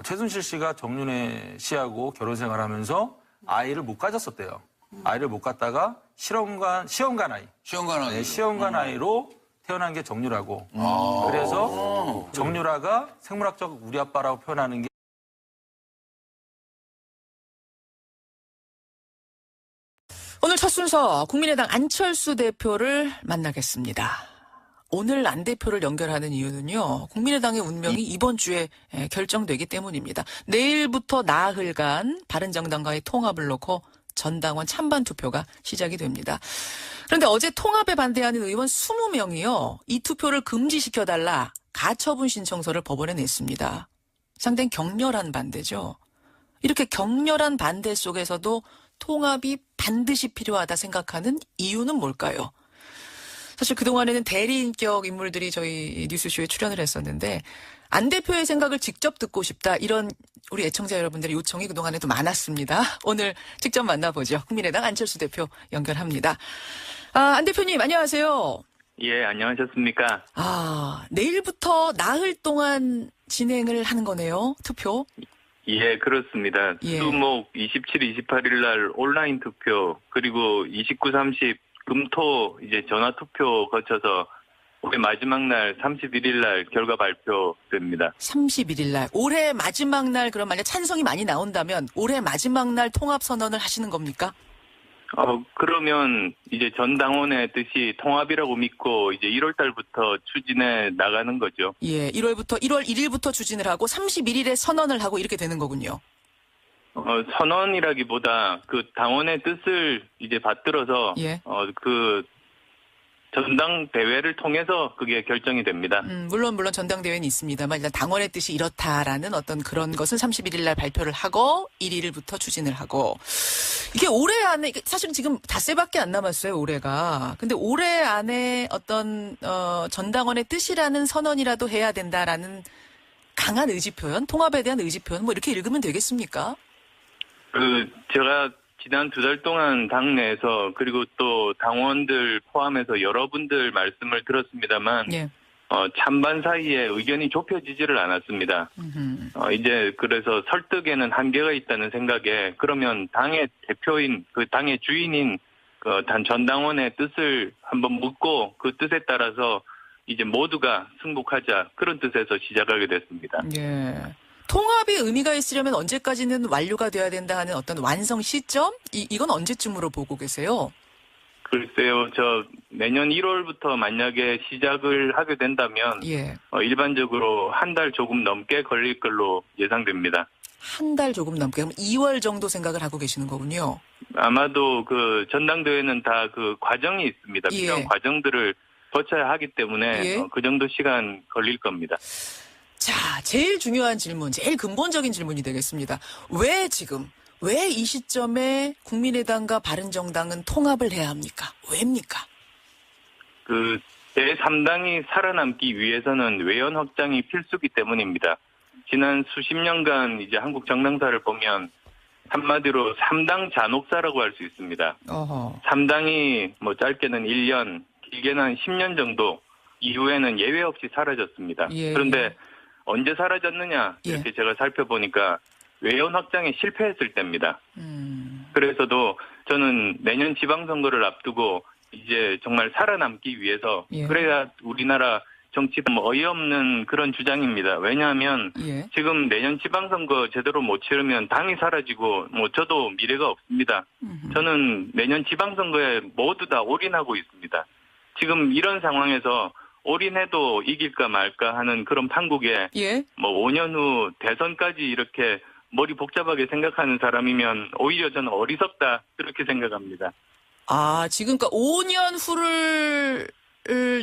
최순실 씨가 정윤회 씨하고 결혼 생활하면서 아이를 못 가졌었대요. 아이를 못 갖다가 시험관 아이. 네, 시험관 아이로 태어난 게 정유라고. 그래서 정유라가 생물학적 우리 아빠라고 표현하는 게 오늘 첫 순서 국민의당 안철수 대표를 만나겠습니다. 오늘 안 대표를 연결하는 이유는요. 국민의당의 운명이 이번 주에 결정되기 때문입니다. 내일부터 나흘간 바른정당과의 통합을 놓고 전당원 찬반 투표가 시작이 됩니다. 그런데 어제 통합에 반대하는 의원 20명이요. 이 투표를 금지시켜달라 가처분 신청서를 법원에 냈습니다. 상당히 격렬한 반대죠. 이렇게 격렬한 반대 속에서도 통합이 반드시 필요하다 생각하는 이유는 뭘까요? 사실 그동안에는 대리인격 인물들이 저희 뉴스쇼에 출연을 했었는데 안 대표의 생각을 직접 듣고 싶다 이런 우리 애청자 여러분들의 요청이 그동안에도 많았습니다. 오늘 직접 만나보죠. 국민의당 안철수 대표 연결합니다. 안 대표님 안녕하세요. 예, 안녕하셨습니까? 내일부터 나흘 동안 진행을 하는 거네요. 투표. 예, 그렇습니다. 예. 수목 27, 28일 날 온라인 투표, 그리고 29, 30 금토 이제 전화 투표 거쳐서 올해 마지막 날 31일 날 결과 발표됩니다. 31일 날. 올해 마지막 날 그럼 만약 찬성이 많이 나온다면 올해 마지막 날 통합 선언을 하시는 겁니까? 그러면 이제 전 당원의 뜻이 통합이라고 믿고 이제 1월 달부터 추진해 나가는 거죠. 예, 1월 1일부터 추진을 하고 31일에 선언을 하고 이렇게 되는 거군요. 선언이라기보다 그 당원의 뜻을 이제 받들어서 예. 그 전당대회를 통해서 그게 결정이 됩니다. 물론 전당대회는 있습니다만 일단 당원의 뜻이 이렇다라는 어떤 그런 것은 31일 날 발표를 하고 1일부터 추진을 하고 이게 올해 안에 사실은 지금 닷새밖에 안 남았어요, 올해가. 근데 올해 안에 어떤 전당원의 뜻이라는 선언이라도 해야 된다라는 강한 의지 표현, 통합에 대한 의지 표현 뭐 이렇게 읽으면 되겠습니까? 제가 지난 2달 동안 당내에서 그리고 또 당원들 포함해서 여러분들 말씀을 들었습니다만 예. 찬반 사이에 의견이 좁혀지지를 않았습니다. 이제 그래서 설득에는 한계가 있다는 생각에 그러면 당의 대표인 그 당의 주인인 그 전당원의 뜻을 한번 묻고 그 뜻에 따라서 이제 모두가 승복하자 그런 뜻에서 시작하게 됐습니다. 예. 통합이 의미가 있으려면 언제까지는 완료가 돼야 된다 하는 어떤 완성 시점? 이건 언제쯤으로 보고 계세요? 글쎄요, 내년 1월부터 만약에 시작을 하게 된다면, 예. 일반적으로 한 달 조금 넘게 걸릴 걸로 예상됩니다. 한 달 조금 넘게, 그럼 2월 정도 생각을 하고 계시는 거군요. 아마도 그 전당대회는 다 그 과정이 있습니다. 예. 필요한 과정들을 거쳐야 하기 때문에 예. 그 정도 시간 걸릴 겁니다. 자, 제일 중요한 질문, 제일 근본적인 질문이 되겠습니다. 왜 이 시점에 국민의당과 바른정당은 통합을 해야 합니까? 왜입니까? 제3당이 살아남기 위해서는 외연 확장이 필수기 때문입니다. 지난 수십 년간 이제 한국 정당사를 보면 한마디로 3당 잔혹사라고 할 수 있습니다. 3당이 뭐 짧게는 1년, 길게는 한 10년 정도 이후에는 예외 없이 사라졌습니다. 예. 그런데 언제 사라졌느냐 이렇게 제가 살펴보니까 외연 확장에 실패했을 때입니다. 그래서도 저는 내년 지방선거를 앞두고 이제 정말 살아남기 위해서 예. 그래야 우리나라 정치도 어이없는 그런 주장입니다. 왜냐하면 예. 지금 내년 지방선거 제대로 못 치르면 당이 사라지고 저도 미래가 없습니다. 저는 내년 지방선거에 모두 다 올인하고 있습니다. 지금 이런 상황에서 올인해도 이길까 말까 하는 그런 판국에 예. 5년 후 대선까지 이렇게 머리 복잡하게 생각하는 사람이면 오히려 저는 어리석다 그렇게 생각합니다. 지금 그러니까 5년 후를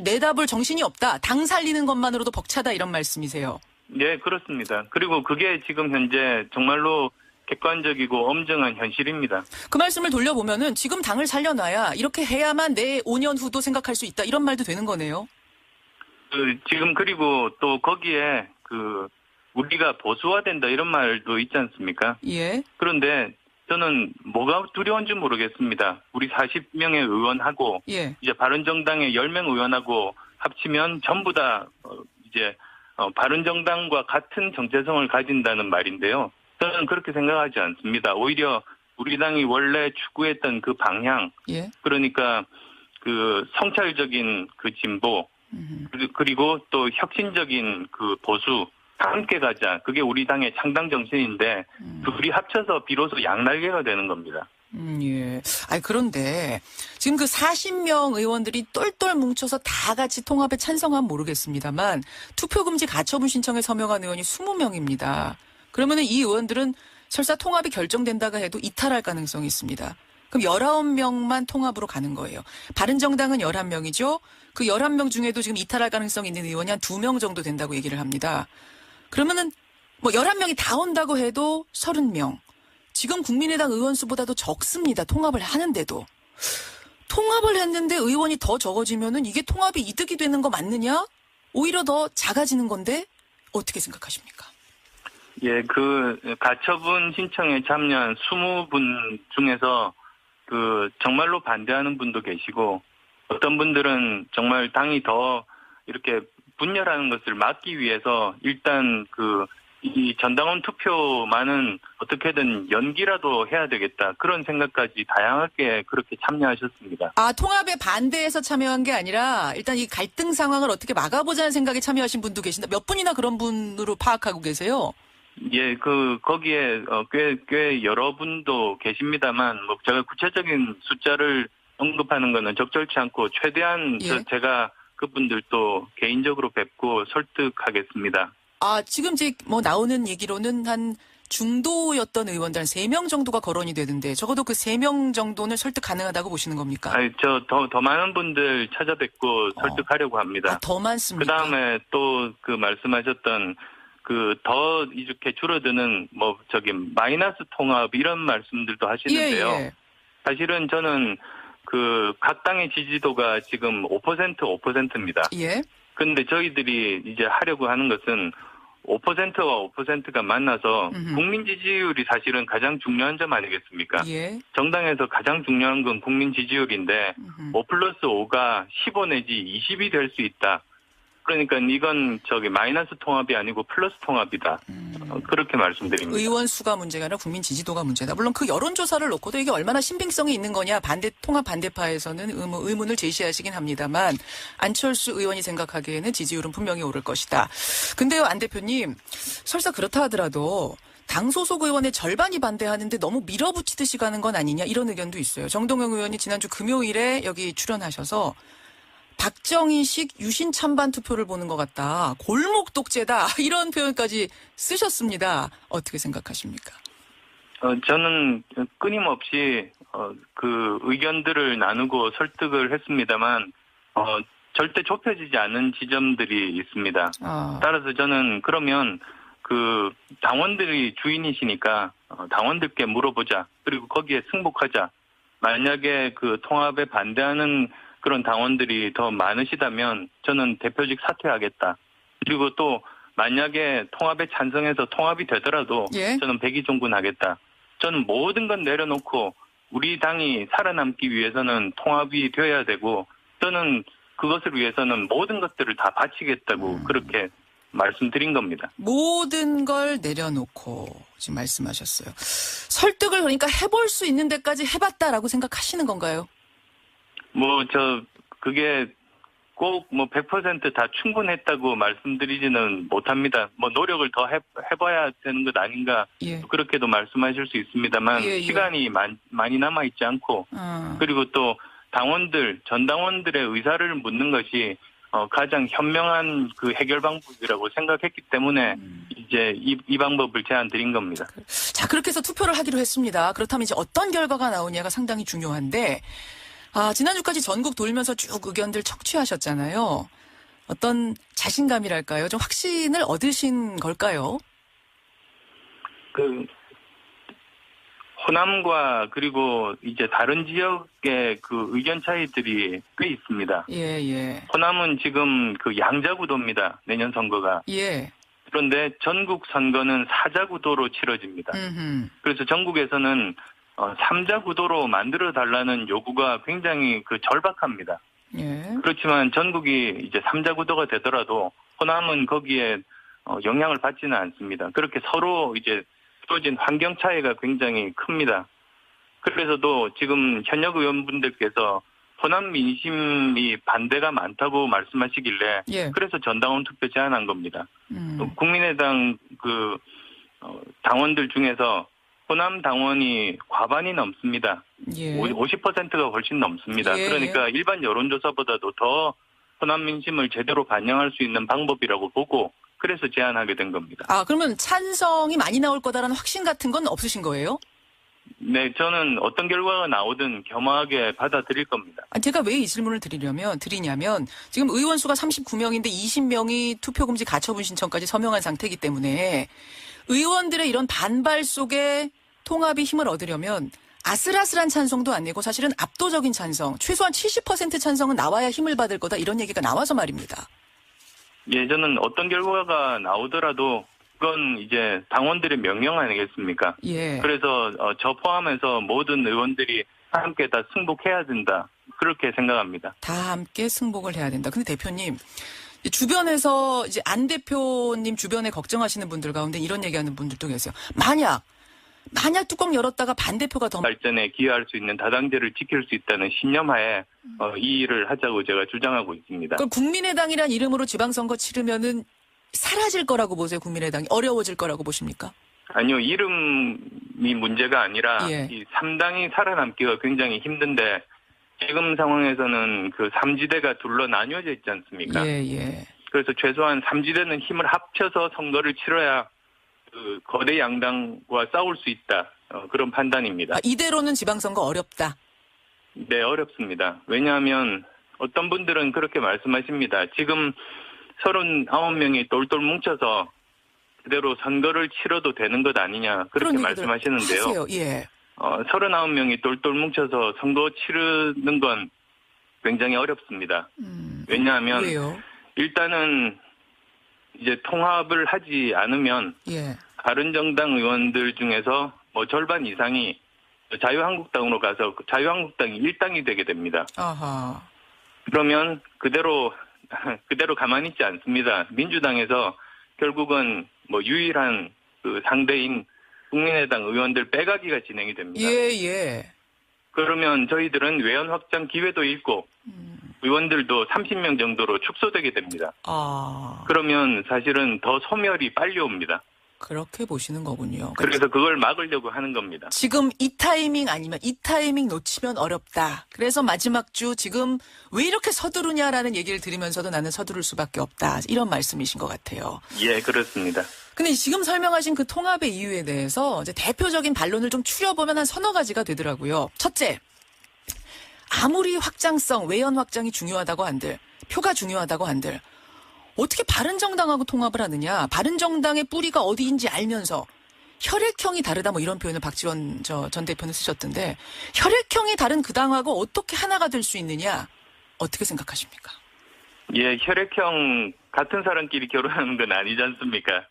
내다볼 정신이 없다. 당 살리는 것만으로도 벅차다 이런 말씀이세요. 네, 그렇습니다. 그리고 그게 지금 현재 정말로 객관적이고 엄정한 현실입니다. 그 말씀을 돌려보면은 지금 당을 살려놔야 이렇게 해야만 내 5년 후도 생각할 수 있다. 이런 말도 되는 거네요. 지금 그리고 또 거기에 우리가 보수화된다 이런 말도 있지 않습니까? 예. 그런데 저는 뭐가 두려운지 모르겠습니다. 우리 40명의 의원하고 예. 이제 바른정당의 10명 의원하고 합치면 전부 다 바른정당과 같은 정체성을 가진다는 말인데요. 저는 그렇게 생각하지 않습니다. 오히려 우리 당이 원래 추구했던 그 방향, 예. 그러니까 그 성찰적인 그 진보, 그리고 또 혁신적인 그 보수, 다 함께 가자. 그게 우리 당의 창당 정신인데 둘이 합쳐서 비로소 양날개가 되는 겁니다. 예. 그런데 지금 그 40명 의원들이 똘똘 뭉쳐서 다 같이 통합에 찬성하면 모르겠습니다만 투표금지 가처분 신청에 서명한 의원이 20명입니다. 그러면은 이 의원들은 설사 통합이 결정된다가 해도 이탈할 가능성이 있습니다. 그럼 19명만 통합으로 가는 거예요. 바른정당은 11명이죠. 그 11명 중에도 지금 이탈할 가능성이 있는 의원이 한 2명 정도 된다고 얘기를 합니다. 그러면은 11명이 다 온다고 해도 30명. 지금 국민의당 의원 수보다도 적습니다. 통합을 하는데도. 통합을 했는데 의원이 더 적어지면은 이게 통합이 이득이 되는 거 맞느냐? 오히려 더 작아지는 건데 어떻게 생각하십니까? 예, 가처분 신청에 참여한 20분 중에서 정말로 반대하는 분도 계시고 어떤 분들은 정말 당이 더 이렇게 분열하는 것을 막기 위해서 일단 이 전당원 투표만은 어떻게든 연기라도 해야 되겠다. 그런 생각까지 다양하게 그렇게 참여하셨습니다. 통합에 반대해서 참여한 게 아니라 일단 이 갈등 상황을 어떻게 막아보자는 생각에 참여하신 분도 계신다. 몇 분이나 그런 분으로 파악하고 계세요? 예, 거기에 꽤 여러 분도 계십니다만 제가 구체적인 숫자를 언급하는 거는 적절치 않고 최대한 예. 제가 그분들도 개인적으로 뵙고 설득하겠습니다. 지금 이제 나오는 얘기로는 한 중도였던 의원들 한 3명 정도가 거론이 되는데 적어도 그 3명 정도는 설득 가능하다고 보시는 겁니까? 더 많은 분들 찾아뵙고 설득하려고 합니다. 더 많습니까? 그다음에 또 말씀하셨던 더 이렇게 줄어드는 마이너스 통합 이런 말씀들도 하시는데요. 예. 사실은 저는 각 당의 지지도가 지금 5%입니다. 예. 근데 저희들이 이제 하려고 하는 것은 5%와 5%가 만나서 국민 지지율이 사실은 가장 중요한 점 아니겠습니까? 예. 정당에서 가장 중요한 건 국민 지지율인데 5+5가 15 내지 20이 될 수 있다. 그러니까 이건 마이너스 통합이 아니고 플러스 통합이다. 그렇게 말씀드립니다. 의원 수가 문제가 아니라 국민 지지도가 문제다. 물론 그 여론조사를 놓고도 이게 얼마나 신빙성이 있는 거냐 통합 반대파에서는 의문을 제시하시긴 합니다만 안철수 의원이 생각하기에는 지지율은 분명히 오를 것이다. 근데요, 안 대표님, 설사 그렇다 하더라도 당 소속 의원의 절반이 반대하는데 너무 밀어붙이듯이 가는 건 아니냐 이런 의견도 있어요. 정동영 의원이 지난주 금요일에 여기 출연하셔서 박정희식 유신 찬반 투표를 보는 것 같다. 골목 독재다. 이런 표현까지 쓰셨습니다. 어떻게 생각하십니까? 저는 끊임없이 의견들을 나누고 설득을 했습니다만 절대 좁혀지지 않은 지점들이 있습니다. 따라서 저는 그러면 당원들이 주인이시니까 당원들께 물어보자. 그리고 거기에 승복하자. 만약에 통합에 반대하는 그런 당원들이 더 많으시다면 저는 대표직 사퇴하겠다. 그리고 또 만약에 통합에 찬성해서 통합이 되더라도 예. 저는 백의종군하겠다. 저는 모든 건 내려놓고 우리 당이 살아남기 위해서는 통합이 되어야 되고 저는 그것을 위해서는 모든 것들을 다 바치겠다고 그렇게 말씀드린 겁니다. 모든 걸 내려놓고 지금 말씀하셨어요. 설득을 그러니까 해볼 수 있는 데까지 해봤다라고 생각하시는 건가요? 그게 꼭 뭐 100%다 충분했다고 말씀드리지는 못합니다. 뭐 노력을 더 해봐야 되는 것 아닌가 예. 그렇게도 말씀하실 수 있습니다만 예, 예. 시간이 많이 남아 있지 않고 그리고 또 전 당원들의 의사를 묻는 것이 가장 현명한 그 해결 방법이라고 생각했기 때문에 이제 이 방법을 제안드린 겁니다. 자, 그렇게 해서 투표를 하기로 했습니다. 그렇다면 이제 어떤 결과가 나오냐가 상당히 중요한데, 지난주까지 전국 돌면서 쭉 의견들 척취하셨잖아요. 어떤 자신감이랄까요? 좀 확신을 얻으신 걸까요? 호남과 그리고 이제 다른 지역의 그 의견 차이들이 꽤 있습니다. 예. 호남은 지금 그 양자구도입니다. 내년 선거가. 예. 그런데 전국 선거는 사자구도로 치러집니다. 그래서 전국에서는 3자구도로 만들어 달라는 요구가 굉장히 절박합니다. 예. 그렇지만 전국이 이제 3자구도가 되더라도 호남은 거기에 영향을 받지는 않습니다. 그렇게 서로 이제 주어진 환경 차이가 굉장히 큽니다. 그래서도 지금 현역 의원분들께서 호남 민심이 반대가 많다고 말씀하시길래 예. 그래서 전당원 투표 제안한 겁니다. 국민의당 당원들 중에서 호남 당원이 과반이 넘습니다. 예. 50%가 훨씬 넘습니다. 예. 그러니까 일반 여론조사보다도 더 호남 민심을 제대로 반영할 수 있는 방법이라고 보고 그래서 제안하게 된 겁니다. 그러면 찬성이 많이 나올 거다라는 확신 같은 건 없으신 거예요? 네, 저는 어떤 결과가 나오든 겸허하게 받아들일 겁니다. 제가 왜 이 질문을 드리냐면 지금 의원 수가 39명인데 20명이 투표금지 가처분 신청까지 서명한 상태이기 때문에 의원들의 이런 반발 속에 통합이 힘을 얻으려면 아슬아슬한 찬성도 아니고 사실은 압도적인 찬성, 최소한 70% 찬성은 나와야 힘을 받을 거다 이런 얘기가 나와서 말입니다. 예, 저는 어떤 결과가 나오더라도 그건 이제 당원들의 명령 아니겠습니까? 예. 그래서 저 포함해서 모든 의원들이 함께 다 승복해야 된다. 그렇게 생각합니다. 다 함께 승복을 해야 된다. 근데 대표님, 주변에서 이제 안 대표님 주변에 걱정하시는 분들 가운데 이런 얘기하는 분들도 계세요. 만약 뚜껑 열었다가 반대표가 더 발전에 기여할 수 있는 다당제를 지킬 수 있다는 신념하에 이 일을 하자고 제가 주장하고 있습니다. 그럼 국민의당이란 이름으로 지방선거 치르면은 사라질 거라고 보세요? 국민의당이 어려워질 거라고 보십니까? 아니요, 이름이 문제가 아니라 예. 이 3당이 살아남기가 굉장히 힘든데 지금 상황에서는 그 3지대가 둘러 나뉘어져 있지 않습니까? 예. 그래서 최소한 3지대는 힘을 합쳐서 선거를 치러야 그 거대 양당과 싸울 수 있다. 그런 판단입니다. 이대로는 지방선거 어렵다. 네, 어렵습니다. 왜냐하면 어떤 분들은 그렇게 말씀하십니다. 지금 39명이 똘똘 뭉쳐서 그대로 선거를 치러도 되는 것 아니냐 그렇게 말씀하시는데요. 하세요. 예. 39명이 똘똘 뭉쳐서 선거 치르는 건 굉장히 어렵습니다. 왜냐하면 왜요? 일단은 이제 통합을 하지 않으면 예. 바른정당 의원들 중에서 뭐 절반 이상이 자유한국당으로 가서 자유한국당이 일당이 되게 됩니다. 아하. 그러면 그대로 가만히 있지 않습니다. 민주당에서 결국은 뭐 유일한 그 상대인 국민의당 의원들 빼가기가 진행이 됩니다. 예. 그러면 저희들은 외연 확장 기회도 잃고 의원들도 30명 정도로 축소되게 됩니다. 그러면 사실은 더 소멸이 빨리 옵니다. 그렇게 보시는 거군요. 그래서 그걸 막으려고 하는 겁니다. 지금 이 타이밍 아니면 이 타이밍 놓치면 어렵다. 그래서 마지막 주 지금 왜 이렇게 서두르냐라는 얘기를 들으면서도 나는 서두를 수밖에 없다. 이런 말씀이신 것 같아요. 예, 그렇습니다. 근데 지금 설명하신 그 통합의 이유에 대해서 이제 대표적인 반론을 좀 추려보면 한 서너 가지가 되더라고요. 첫째, 아무리 확장성, 외연 확장이 중요하다고 한들, 표가 중요하다고 한들, 어떻게 바른정당하고 통합을 하느냐. 바른정당의 뿌리가 어디인지 알면서 혈액형이 다르다 뭐 이런 표현을 박지원 전 대표는 쓰셨던데 혈액형이 다른 그 당하고 어떻게 하나가 될 수 있느냐. 어떻게 생각하십니까? 예, 혈액형 같은 사람끼리 결혼하는 건 아니지 않습니까?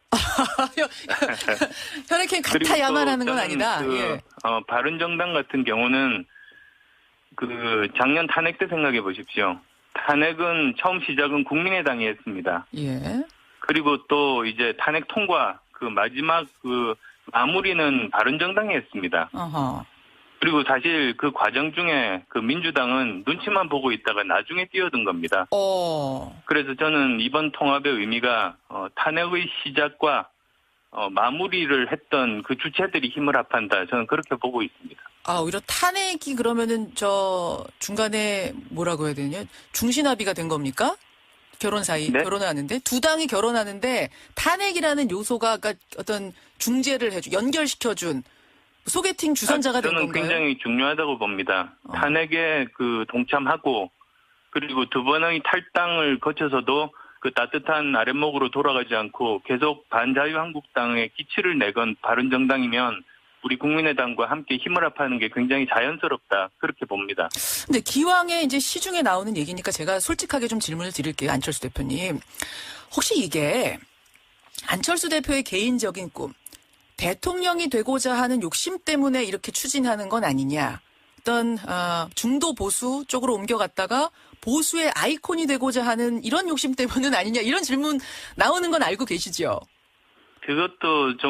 혈액형이 같아야만 하는 건 아니다. 예. 바른정당 같은 경우는 그 작년 탄핵 때 생각해 보십시오. 탄핵은 처음 시작은 국민의당이 했습니다. 예. 그리고 또 이제 탄핵 통과 그 마지막 그 마무리는 바른정당이 했습니다. 그리고 사실 그 과정 중에 그 민주당은 눈치만 보고 있다가 나중에 뛰어든 겁니다. 그래서 저는 이번 통합의 의미가 탄핵의 시작과 마무리를 했던 그 주체들이 힘을 합한다. 저는 그렇게 보고 있습니다. 오히려 탄핵이 그러면은 중간에 뭐라고 해야 되냐? 중신합의가 된 겁니까? 결혼 사이 네? 결혼을 하는데 두 당이 결혼하는데 탄핵이라는 요소가 그러니까 어떤 중재를 연결시켜준 소개팅 주선자가 된 저는 건가요? 굉장히 중요하다고 봅니다. 탄핵에 동참하고 그리고 두 번의 탈당을 거쳐서도 그 따뜻한 아랫목으로 돌아가지 않고 계속 반자유한국당에 기치를 내건 바른정당이면 우리 국민의당과 함께 힘을 합하는 게 굉장히 자연스럽다 그렇게 봅니다. 근데 기왕에 이제 시중에 나오는 얘기니까 제가 솔직하게 좀 질문을 드릴게요. 안철수 대표님. 혹시 이게 안철수 대표의 개인적인 꿈, 대통령이 되고자 하는 욕심 때문에 이렇게 추진하는 건 아니냐. 어떤 중도 보수 쪽으로 옮겨갔다가 보수의 아이콘이 되고자 하는 이런 욕심 때문은 아니냐. 이런 질문 나오는 건 알고 계시죠? 그것도 좀